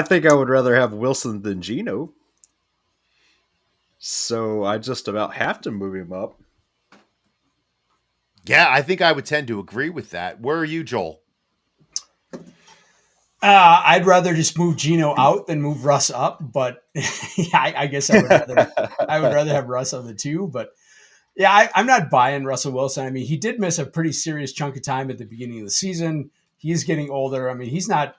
think I would rather have Wilson than Geno. So I just about have to move him up. Yeah, I think I would tend to agree with that. Where are you, Joel? I'd rather just move Geno out than move Russ up, but I guess I would rather have Russ on the 2. But yeah, I'm not buying Russell Wilson. I mean, he did miss a pretty serious chunk of time at the beginning of the season. He is getting older. I mean, he's not.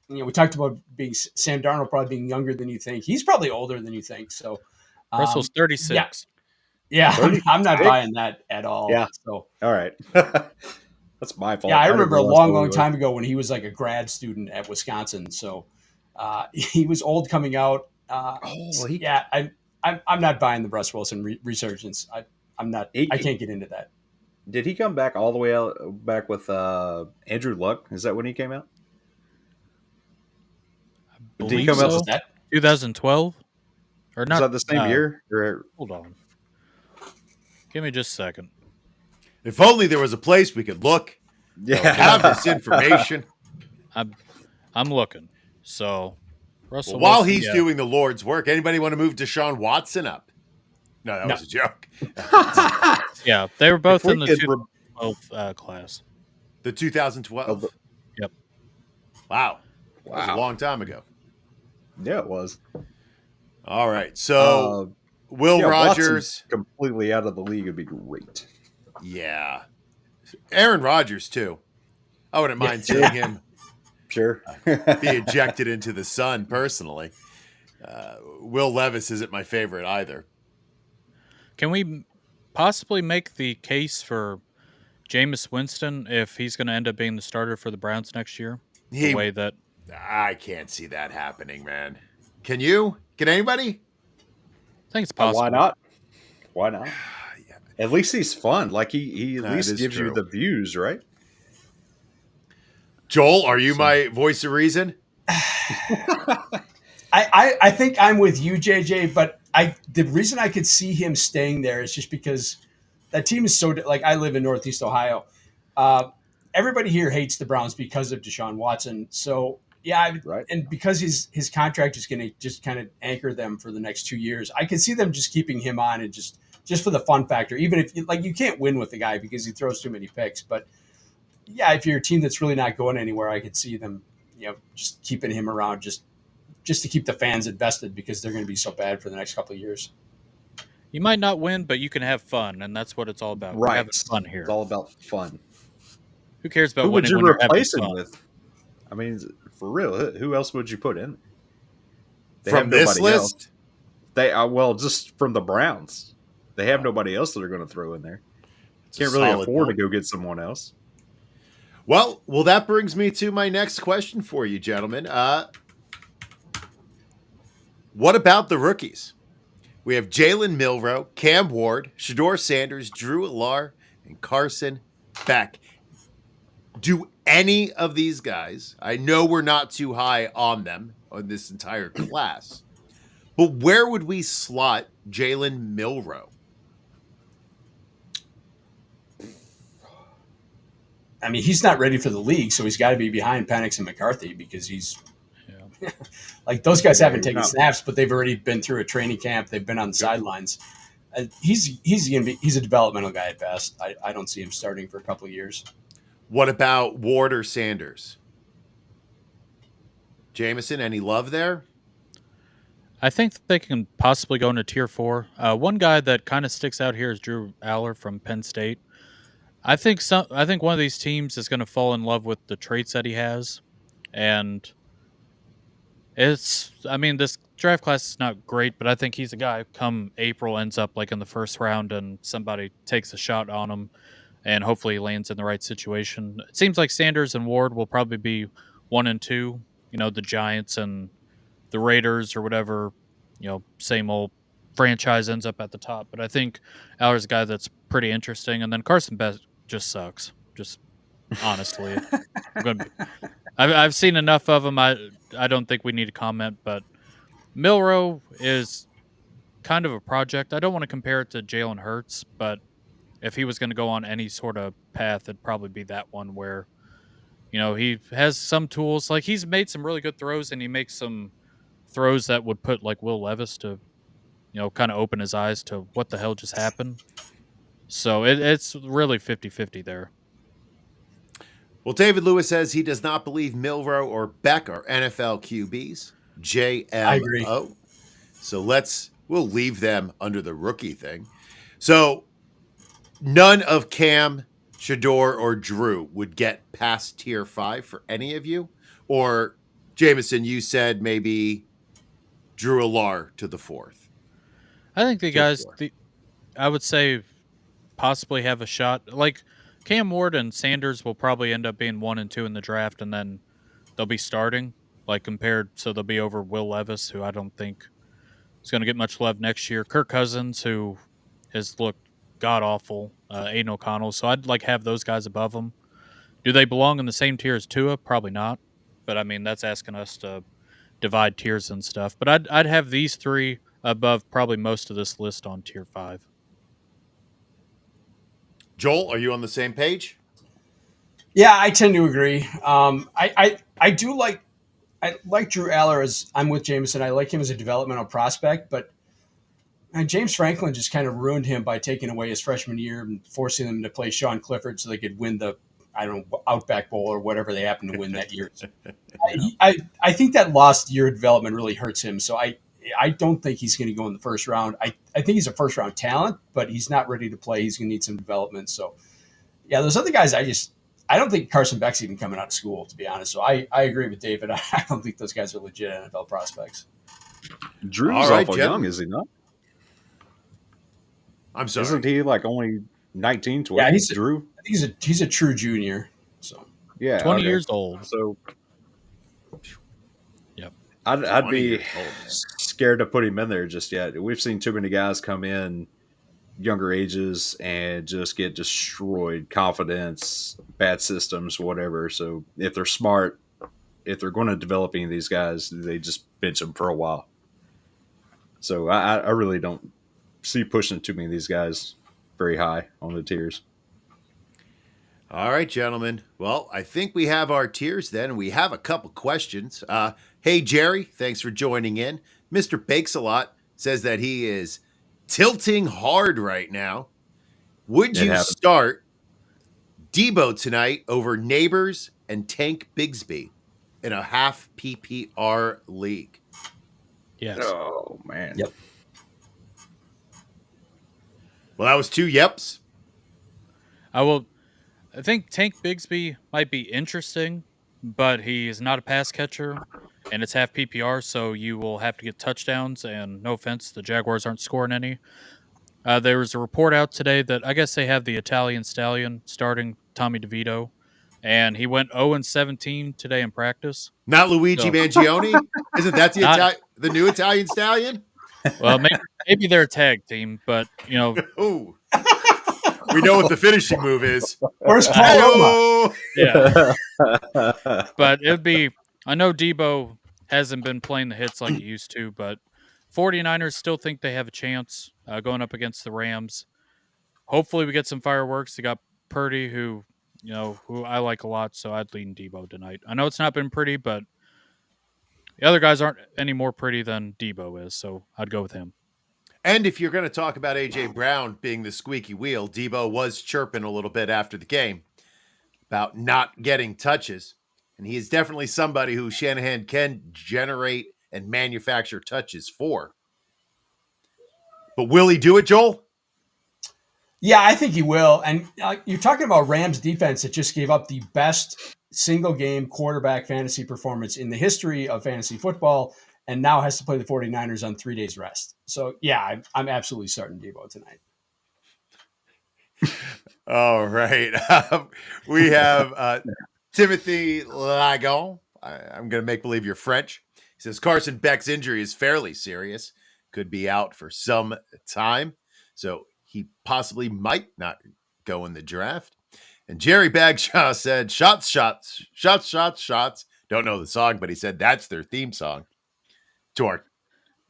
We talked about being Sam Darnold probably being younger than you think. He's probably older than you think. So Russell's 36. Yeah, I'm not buying that at all. Yeah. So all right. That's my fault. Yeah, I remember a long time ago when he was like a grad student at Wisconsin. So he was old coming out. I'm not buying the Russ Wilson resurgence. I'm not. I can't get into that. Did he come back all the way out back with Andrew Luck? Is that when he came out? Did he come out 2012 or not? Was that the same year? Hold on. Give me just a second. If only there was a place we could look. Yeah, have this information. I'm looking. So, Russell. While Wilson, he's doing the Lord's work, anybody want to move Deshaun Watson up? No, that was a joke. Yeah, they were both in the 2012 class. The 2012. Yep. Wow. That was a long time ago. Yeah, it was. All right. So, Will Rogers Watson's completely out of the league would be great. Yeah. Aaron Rodgers, too. I wouldn't mind seeing him be ejected into the sun, personally. Will Levis isn't my favorite either. Can we possibly make the case for Jameis Winston if he's going to end up being the starter for the Browns next year? The way that I can't see that happening, man. Can you? Can anybody? I think it's possible. Why not? Why not? At least he's fun. Like he at least gives you the views, right? Joel, are you my voice of reason? I think I'm with you, JJ, but the reason I could see him staying there is just because that team is so like I live in Northeast Ohio. Everybody here hates the Browns because of Deshaun Watson. So and because his contract is going to just kind of anchor them for the next 2 years, I can see them just keeping him on and just for the fun factor. Even if you can't win with the guy because he throws too many picks, but yeah, if you're a team that's really not going anywhere, I could see them just keeping him around just to keep the fans invested because they're going to be so bad for the next couple of years. You might not win, but you can have fun, and that's what it's all about. Right. We're having fun here. It's all about fun. Who cares about who winning would you when replace you're him having fun? with? I mean, for real, who else would you put in? From this list? Just from the Browns. They have nobody else that are going to throw in there. Can't really afford to go get someone else. Well, that brings me to my next question for you, gentlemen. What about the rookies? We have Jalen Milroe, Cam Ward, Shador Sanders, Drew Allar, and Carson Beck. Do any of these guys, I know we're not too high on them, on this entire class, but where would we slot Jalen Milroe? I mean, he's not ready for the league, so he's got to be behind Penix and McCarthy because he's like those guys haven't taken snaps, but they've already been through a training camp. They've been on the sidelines. He's a developmental guy at best. I don't see him starting for a couple of years. What about Ward or Sanders? Jameson, any love there? I think they can possibly go into tier 4. One guy that kind of sticks out here is Drew Aller from Penn State. I think one of these teams is going to fall in love with the traits that he has, and I mean, this draft class is not great, but I think he's a guy come April ends up like in the first round and somebody takes a shot on him and hopefully he lands in the right situation. It seems like Sanders and Ward will probably be 1 and 2, the Giants and the Raiders or whatever, same old franchise ends up at the top. But I think Aller's a guy that's pretty interesting. And then Carson Beck just sucks. Just honestly. I've seen enough of him. I don't think we need to comment, but Milroe is kind of a project. I don't want to compare it to Jalen Hurts, but if he was going to go on any sort of path, it'd probably be that one where, he has some tools. Like he's made some really good throws and he makes some throws that would put like Will Levis to, kind of open his eyes to what the hell just happened. So it's really 50-50 there. Well, David Lewis says he does not believe Milroe or Beck are NFL QBs. JMO. I agree. So we'll leave them under the rookie thing. So none of Cam, Shador, or Drew would get past tier 5 for any of you? Or, Jameson, you said maybe Drew Alar to the 4th. I think I would say possibly have a shot. Like Cam Ward and Sanders will probably end up being 1 and 2 in the draft, and then they'll be starting, so they'll be over Will Levis, who I don't think is going to get much love next year. Kirk Cousins, who has looked god awful. Aiden O'Connell, so I'd have those guys above them. Do they belong in the same tier as Tua? Probably not. But I mean, that's asking us to divide tiers and stuff. But I'd have these 3 above probably most of this list on tier 5. Joel, are you on the same page? Yeah, I tend to agree. I do I like Drew Aller as I'm with Jameson. I like him as a developmental prospect, but James Franklin just kind of ruined him by taking away his freshman year and forcing them to play Sean Clifford so they could win the Outback Bowl or whatever they happened to win that year. I think that lost year of development really hurts him. So I don't think he's going to go in the first round. I think he's a first round talent, but he's not ready to play. He's going to need some development. So yeah, those other guys, I don't think Carson Beck's even coming out of school, to be honest. So I agree with David. I don't think those guys are legit NFL prospects. Drew's awful young, is he not? I'm sorry. Isn't he like only 19, 20? Yeah, Drew? I think he's a true junior. So yeah, 20 years old. So yep. I'd be scared to put him in there just yet. We've seen too many guys come in younger ages and just get destroyed. Confidence, bad systems, whatever. So if they're smart, if they're going to develop any of these guys, they just bench them for a while. So I really don't see pushing too many of these guys very high on the tiers. All right, gentlemen. Well, I think we have our tiers then. We have a couple questions. Hey, Jerry, thanks for joining in. Mr. Bakes-A-Lot says that he is tilting hard right now. Would you start Debo tonight over Neighbors and Tank Bigsby in a half PPR league? Yes. Oh, man. Yep. Well, that was 2 yeps. I think Tank Bigsby might be interesting, but he is not a pass catcher, and it's half PPR, so you will have to get touchdowns, and no offense, the Jaguars aren't scoring any. There was a report out today that I guess they have the Italian Stallion starting Tommy DeVito, and he went 0-17 today in practice. Not Luigi Mangione? Isn't that the new Italian Stallion? Well, maybe they're a tag team, but, Ooh. We know what the finishing move is. Where's Paul? Yeah. But I know Debo hasn't been playing the hits like he used to, but 49ers still think they have a chance going up against the Rams. Hopefully we get some fireworks. They got Purdy, who I like a lot, so I'd lean Debo tonight. I know it's not been pretty, but the other guys aren't any more pretty than Debo is, so I'd go with him. And if you're going to talk about A.J. Brown being the squeaky wheel, Debo was chirping a little bit after the game. about not getting touches. And he is definitely somebody who Shanahan can generate and manufacture touches for. But will he do it, Joel? Yeah, I think he will. And you're talking about Rams defense that just gave up the best single game quarterback fantasy performance in the history of fantasy football and now has to play the 49ers on 3 days rest. So, yeah, I'm absolutely starting Debo tonight. All right. We have Timothy Lagon. I'm going to make believe you're French. He says Carson Beck's injury is fairly serious. Could be out for some time. So he possibly might not go in the draft. And Jerry Bagshaw said, shots, shots, shots, shots, shots. Don't know the song, but he said that's their theme song to our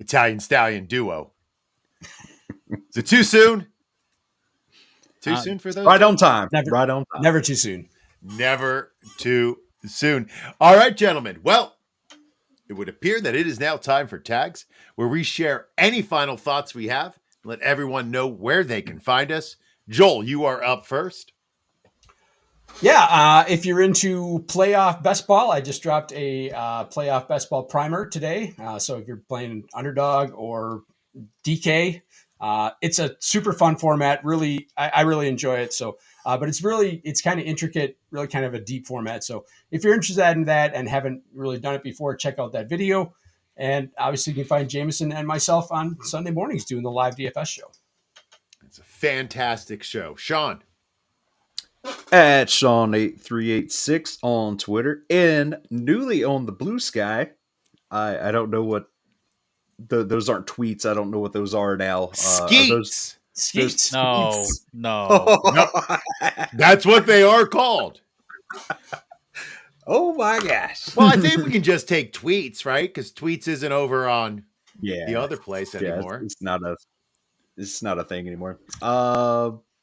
Italian Stallion duo. Is it too soon? Too soon for those? Right on time. Never, right on time. Never too soon. Never too soon. All right, gentlemen. Well, it would appear that it is now time for tags, where we share any final thoughts we have, let everyone know where they can find us. Joel, you are up first. Yeah, if you're into playoff best ball, I just dropped a playoff best ball primer today. So if you're playing underdog or DK, it's a super fun format. Really, I really enjoy it. So, but it's kind of intricate, really kind of a deep format. So if you're interested in that and haven't really done it before, check out that video. And obviously you can find Jameson and myself on Sunday mornings doing the live DFS show. It's a fantastic show. Sean. At Sean8386 on Twitter and newly on the Blue Sky. I don't know what those aren't tweets. I don't know what those are now. Skeets. Skeets. No. No. That's what they are called. Oh my gosh. Well, I think we can just take tweets, right? Because tweets isn't over on the other place anymore. It's not a thing anymore.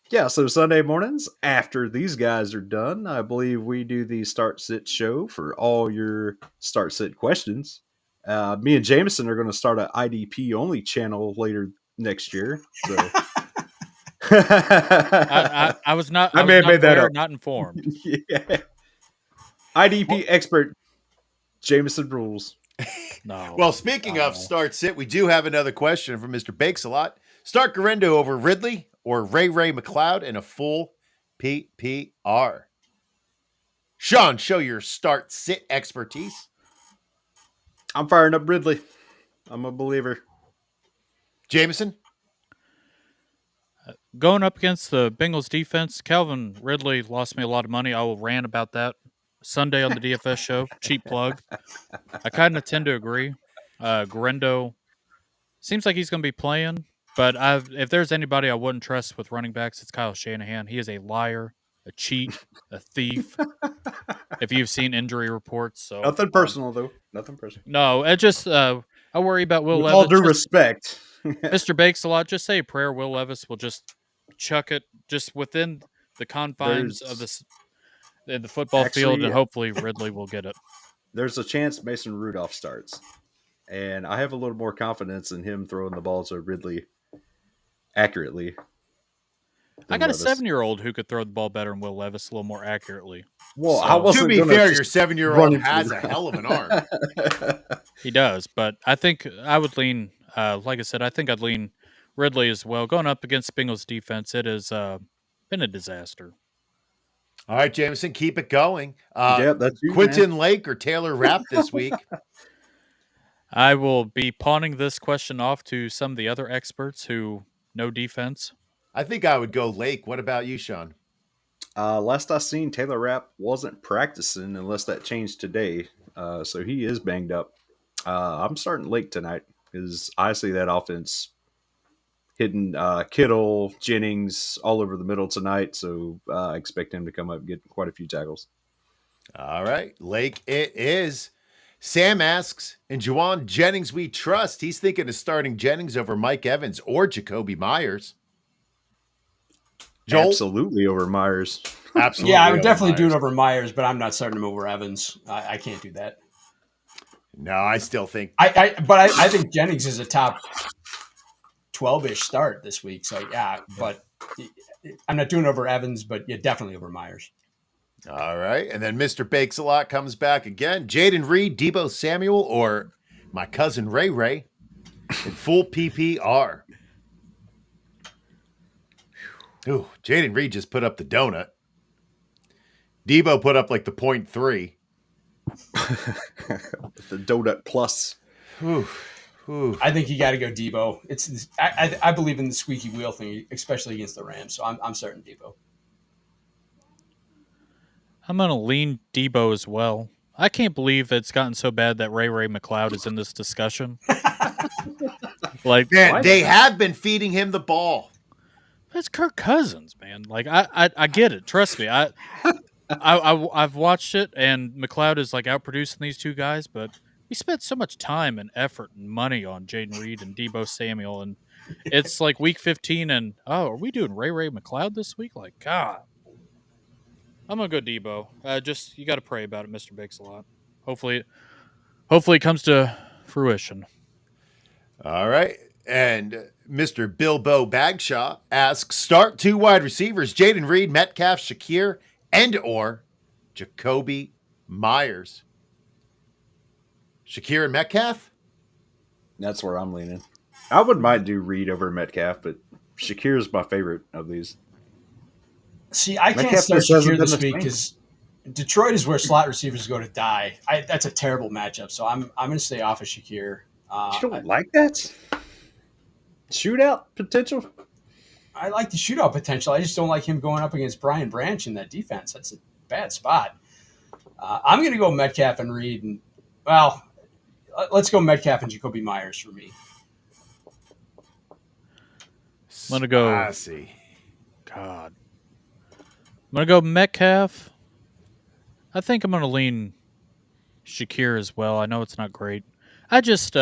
Yeah, so Sunday mornings after these guys are done, I believe we do the start sit show for all your start sit questions. Me and Jameson are going to start an IDP only channel later next year. So I was not. I may have made that up. Not informed. Yeah. IDP expert Jameson rules. No. Well, speaking of start sit, we do have another question from Mr. Bakes a lot. Start Garendo over Ridley or Ray McLeod in a full PPR. Sean, show your start sit expertise. I'm firing up Ridley. I'm a believer. Jameson? Going up against the Bengals defense, Calvin Ridley lost me a lot of money. I will rant about that Sunday on the DFS show. Cheap plug. I kind of tend to agree. Garendo seems like he's going to be playing, but if there's anybody I wouldn't trust with running backs, it's Kyle Shanahan. He is a liar, a cheat, a thief. If you've seen injury reports. So nothing personal, though. Nothing personal. No, it just I worry about Will With Levis. all due respect. Mr. Bakes a lot. Just say a prayer. Will Levis will just chuck it just within the confines of the football field, and hopefully Ridley will get it. There's a chance Mason Rudolph starts, and I have a little more confidence in him throwing the ball to Ridley accurately. I got Levis. A 7-year-old who could throw the ball better than Will Levis a little more accurately. Well, I wasn't to be fair, your 7-year-old has a hell of an arm. He does, but I think I would lean. Like I said, I think I'd lean Ridley as well. Going up against Bengals defense, it has been a disaster. All right, Jameson, keep it going. That's you, Quentin man. Lake or Taylor Rapp this week? I will be pawning this question off to some of the other experts who know defense. I think I would go Lake. What about you, Sean? Last I seen, Taylor Rapp wasn't practicing unless that changed today. So he is banged up. I'm starting Lake tonight because I see that offense hitting Kittle, Jennings all over the middle tonight. So I expect him to come up and get quite a few tackles. All right. Lake it is. Sam asks, in Juwan Jennings we trust. He's thinking of starting Jennings over Mike Evans or Jacoby Myers. Joel? Absolutely over Myers. Absolutely. Yeah, I would definitely do it over Myers, but I'm not starting him over Evans. I can't do that. No, I still think. I think Jennings is a top 12-ish start this week. So, yeah, but I'm not doing over Evans, but yeah, definitely over Myers. All right. And then Mr. Bakes-A-Lot comes back again. Jaden Reed, Debo Samuel, or my cousin Ray Ray in full PPR. Ooh, Jaden Reed just put up the donut. Debo put up like the 0.3. The donut plus. Ooh, ooh. I think you got to go Debo. I believe in the squeaky wheel thing, especially against the Rams. So I'm starting Debo. I'm going to lean Debo as well. I can't believe it's gotten so bad that Ray McLeod is in this discussion. Like, Man, they have been feeding him the ball. That's Kirk Cousins, man. Like, I get it. Trust me. I've watched it, and McLeod is like outproducing these two guys, but we spent so much time and effort and money on Jaden Reed and Debo Samuel, and it's like week 15, and are we doing Ray McLeod this week? Like, God. I'm gonna go Debo. Just you got to pray about it, Mr. Bakes-A-Lot. Hopefully it comes to fruition. All right. And Mr. Bilbo Bagshaw asks, start 2 wide receivers, Jaden Reed, Metcalf, Shakir, and or Jacoby Myers. Shakir and Metcalf? That's where I'm leaning. I wouldn't mind do Reed over Metcalf, but Shakir is my favorite of these. See, I can't Metcalf start just hasn't Shakir this been the week because Detroit is where slot receivers go to die. That's a terrible matchup, so I'm going to stay off of Shakir. You don't like that? Shootout potential? I like the shootout potential. I just don't like him going up against Brian Branch in that defense. That's a bad spot. I'm going to go Metcalf and Reed. And, well, let's go Metcalf and Jacoby Myers for me. I'm going to go. Spicy. God. I'm going to go Metcalf. I think I'm going to lean Shakir as well. I know it's not great. I just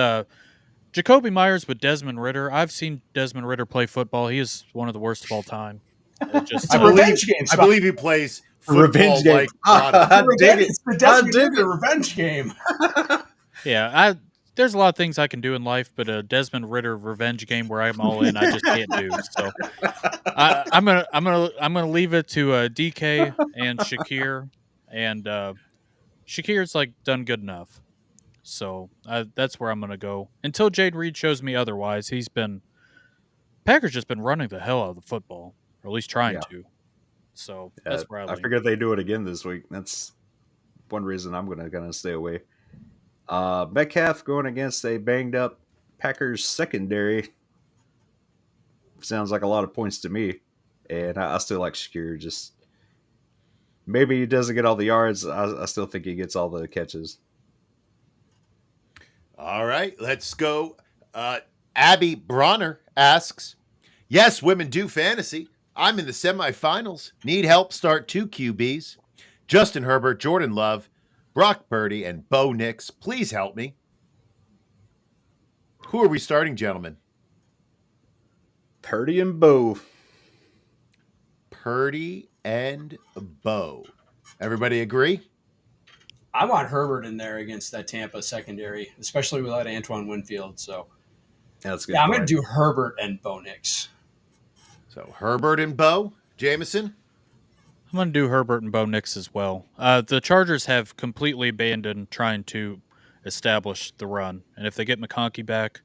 Jacoby Myers with Desmond Ritter. I've seen Desmond Ritter play football. He is one of the worst of all time. It's a revenge game. I believe he plays football revenge game. like It's the Desmond Ritter revenge game. Yeah, there's a lot of things I can do in life, but a Desmond Ritter revenge game where I'm all in, I just can't do. So I'm gonna leave it to DK and Shakir, and Shakir's like done good enough. So that's where I'm going to go. Until Jade Reed shows me otherwise, Packers just been running the hell out of the football, or at least trying to. So that's where I figured they do it again this week. That's one reason I'm going to stay away. Metcalf going against a banged up Packers secondary sounds like a lot of points to me. And I still like Shakir. Just maybe he doesn't get all the yards. I still think he gets all the catches. All right, let's go. Abby Bronner asks, yes, women do fantasy. I'm in the semifinals. Need help start 2 QBs. Justin Herbert, Jordan Love, Brock Purdy, and Bo Nix. Please help me. Who are we starting, gentlemen? Purdy and Bo. Purdy and Bo. Everybody agree? I want Herbert in there against that Tampa secondary, especially without Antoine Winfield. So That's good. Yeah, I'm going to do Herbert and Bo Nix. So Herbert and Bo. Jameson? I'm going to do Herbert and Bo Nix as well. The Chargers have completely abandoned trying to establish the run. And if they get McConkey back,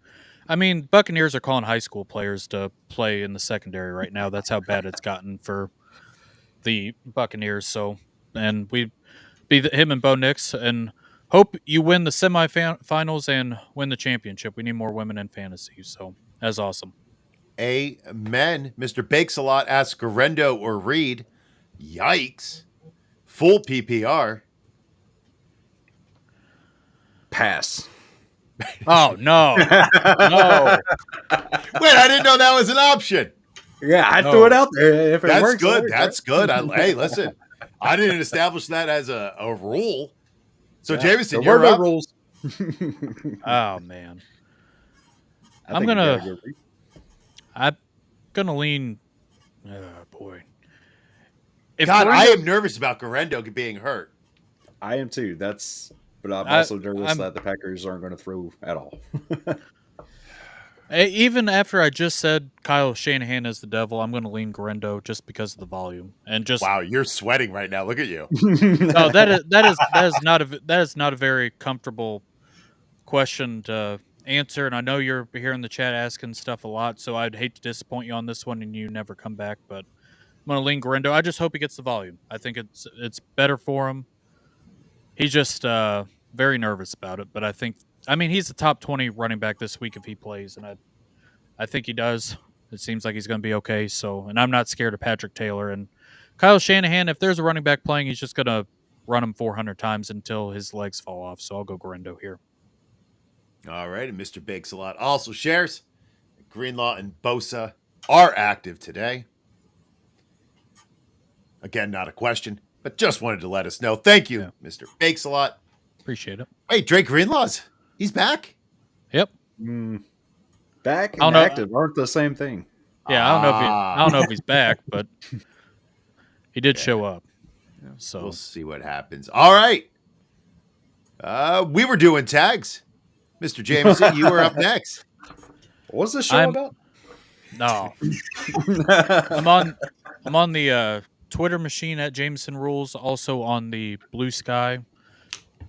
I mean, Buccaneers are calling high school players to play in the secondary right now. That's how bad it's gotten for the Buccaneers. So, and we be him and Bo Nix, and hope you win the semifinals and win the championship. We need more women in fantasy. So that's awesome. Amen. Mr. Bakes-A-Lot asks Garendo or Reed. Yikes. Full PPR. Pass. Oh, no. No. Wait, I didn't know that was an option. Yeah, I threw it out there. If it That's works, good. it works, That's good. Hey, listen, I didn't establish that as a rule. So, yeah, Jameson, there were you're no up. rules. Oh, man. I I'm think you gonna- gotta go Reed. I'm going to lean. Oh, boy. If God, I Garendo- am nervous about Garendo being hurt. I am too. But I'm also nervous I'm- that the Packers aren't going to throw at all. Even after I just said Kyle Shanahan is the devil, I'm going to lean Garendo just because of the volume and just Wow, you're sweating right now. Look at you. no. That is not a very comfortable question to answer, and I know you're here in the chat asking stuff a lot, so I'd hate to disappoint you on this one and you never come back. But I'm going to lean Garendo. I just hope he gets the volume. I think it's better for him. He's just very nervous about it, but I mean he's the top 20 running back this week if he plays, and I think he does. It seems like he's going to be okay. So, and I'm not scared of Patrick Taylor and Kyle Shanahan. If there's a running back playing, he's just going to run him 400 times until his legs fall off. So I'll go Garendo here. All right, and Mr. Bakes a lot also shares. Greenlaw and Bosa are active today. Again, not a question, but just wanted to let us know. Thank you, Yeah. Mr. Bakes a lot. Appreciate it. Hey, Drake Greenlaw's he's back. Yep. Back I don't and know. active aren't the same thing. Yeah, I don't know if he's back, but he did show up. So We'll see what happens. All right. We were doing tags. Mr. Jameson, you were up next. What's this show I'm- about? no, I'm on the Twitter machine at Jameson Rules, also on the Blue Sky.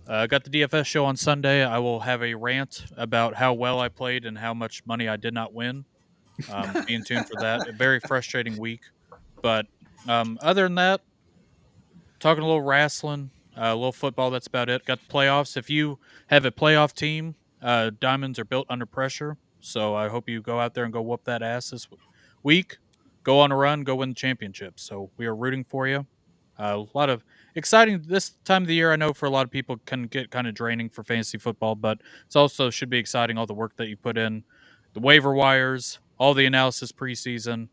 Got the DFS show on Sunday. I will have a rant about how well I played and how much money I did not win. Be in tune for that. A very frustrating week. But other than that, talking a little wrestling, a little football, that's about it. Got the playoffs. If you have a playoff team, diamonds are built under pressure. So I hope you go out there and go whoop that ass this week. Go on a run, go win the championship. So we are rooting for you. A lot of exciting this time of the year. I know for a lot of people can get kind of draining for fantasy football, but it's also should be exciting. All the work that you put in, the waiver wires, all the analysis preseason,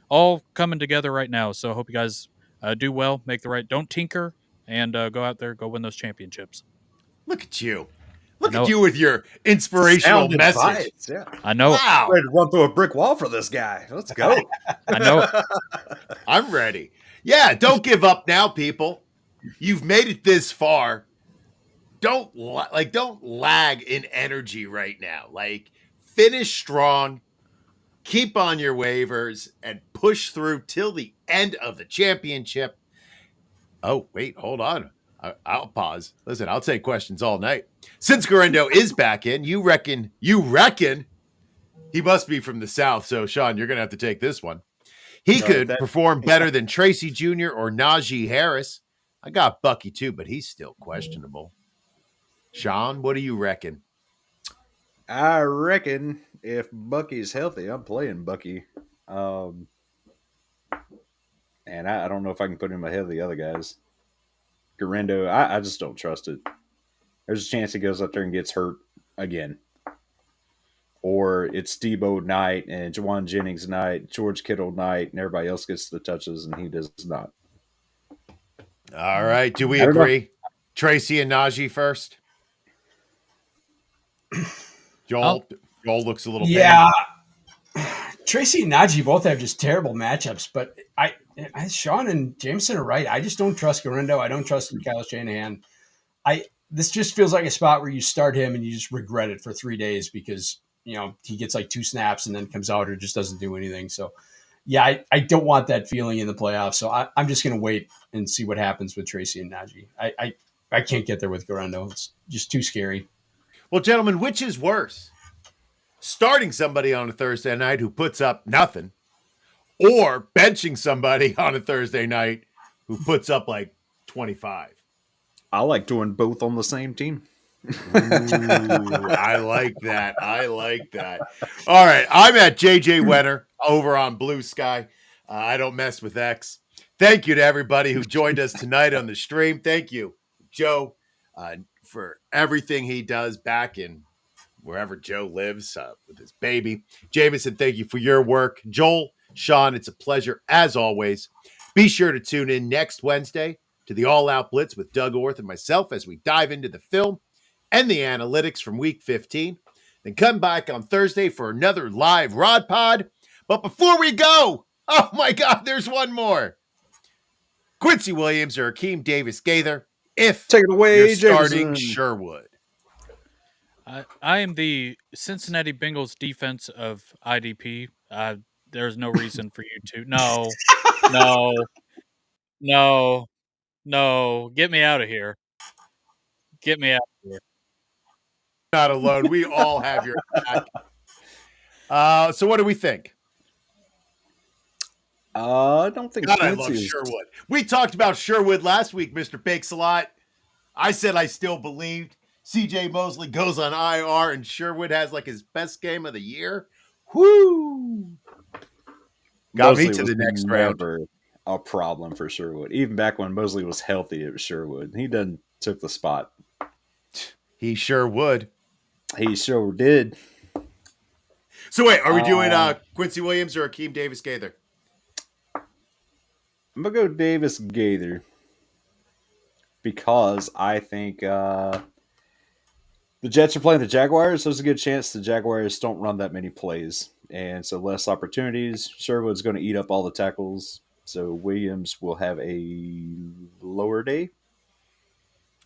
all coming together right now. So I hope you guys do well, make the right, don't tinker, and go out there, go win those championships. Look at you. Look know at you with your inspirational Sound message. advice, yeah. I know, Wow. Ready to run through a brick wall for this guy. Let's go. I know. I'm ready. Yeah, don't give up now, people. You've made it this far. Don't lag in energy right now. Like, finish strong, keep on your waivers, and push through till the end of the championship. Oh, wait, hold on. I'll pause. Listen, I'll take questions all night. Since Garendo is back in, you reckon he must be from the South. So, Sean, you're going to have to take this one. He could perform better than Tracy Jr. or Najee Harris. I got Bucky too, but he's still questionable. Sean, what do you reckon? I reckon if Bucky's healthy, I'm playing Bucky. And I don't know if I can put him ahead of the other guys. Garendo, I just don't trust it. There's a chance he goes up there and gets hurt again. Or it's Debo night and Juwan Jennings night, George Kittle night, and everybody else gets the touches and he does not. All right. Do we I don't know. agree? Tracy and Najee first. Joel looks a little Yeah. Tracy and Najee both have just terrible matchups, but Sean and Jameson are right. I just don't trust Garendo. I don't trust Kyle Shanahan. This just feels like a spot where you start him and you just regret it for 3 days because he gets like 2 snaps and then comes out or just doesn't do anything. So yeah, I don't want that feeling in the playoffs. So I'm just going to wait and see what happens with Tracy and Najee. I can't get there with Garendo. It's just too scary. Well, gentlemen, which is worse? Starting somebody on a Thursday night who puts up nothing, or benching somebody on a Thursday night who puts up like 25? I like doing both on the same team. Ooh, I like that. I like that. All right. I'm at JJ Wenner over on Blue Sky. I don't mess with X. Thank you to everybody who joined us tonight on the stream. Thank you, Joe, for everything he does back in wherever Joe lives with his baby. Jameson, thank you for your work. Joel, Sean, it's a pleasure as always. Be sure to tune in next Wednesday to the All Out Blitz with Doug Orth and myself as we dive into the film and the analytics from Week 15. Then come back on Thursday for another live Rod Pod. But before we go, oh my God, there's one more. Quincy Williams or Akeem Davis Gaither, if Take it away, you're starting Jameson. Sherwood. I am the Cincinnati Bengals defense of IDP. There's no reason for you to. No, no, no, no. Get me out of here. Get me out of here. Not alone. We all have your back. So what do we think? I don't think God, I love Quincy is. Sherwood. We talked about Sherwood last week, Mr. Bakes-a-Lot. I said I still believed. CJ Mosley goes on IR and Sherwood has like his best game of the year. Whoo! Got Mosley me to was the next round. never a problem for Sherwood. Even back when Mosley was healthy, it was Sherwood. He done took the spot. He sure would. He sure did. So wait, are we doing Quincy Williams or Akeem Davis-Gaither? I'm gonna go Davis Gaither because I think the Jets are playing the Jaguars. So there's a good chance the Jaguars don't run that many plays, and so less opportunities. Sherwood's going to eat up all the tackles, so Williams will have a lower day.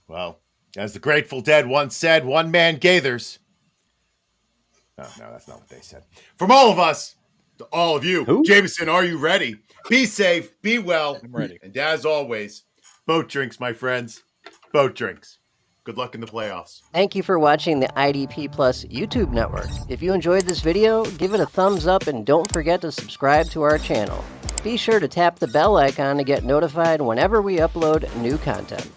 Well, as the Grateful Dead once said, one man Gaithers. Oh, no, that's not what they said. From all of us to all of you, Who? Jameson, are you ready? Be safe, be well. I'm ready. And as always, boat drinks, my friends. Boat drinks. Good luck in the playoffs. Thank you for watching the IDP Plus YouTube network. If you enjoyed this video, give it a thumbs up and don't forget to subscribe to our channel. Be sure to tap the bell icon to get notified whenever we upload new content.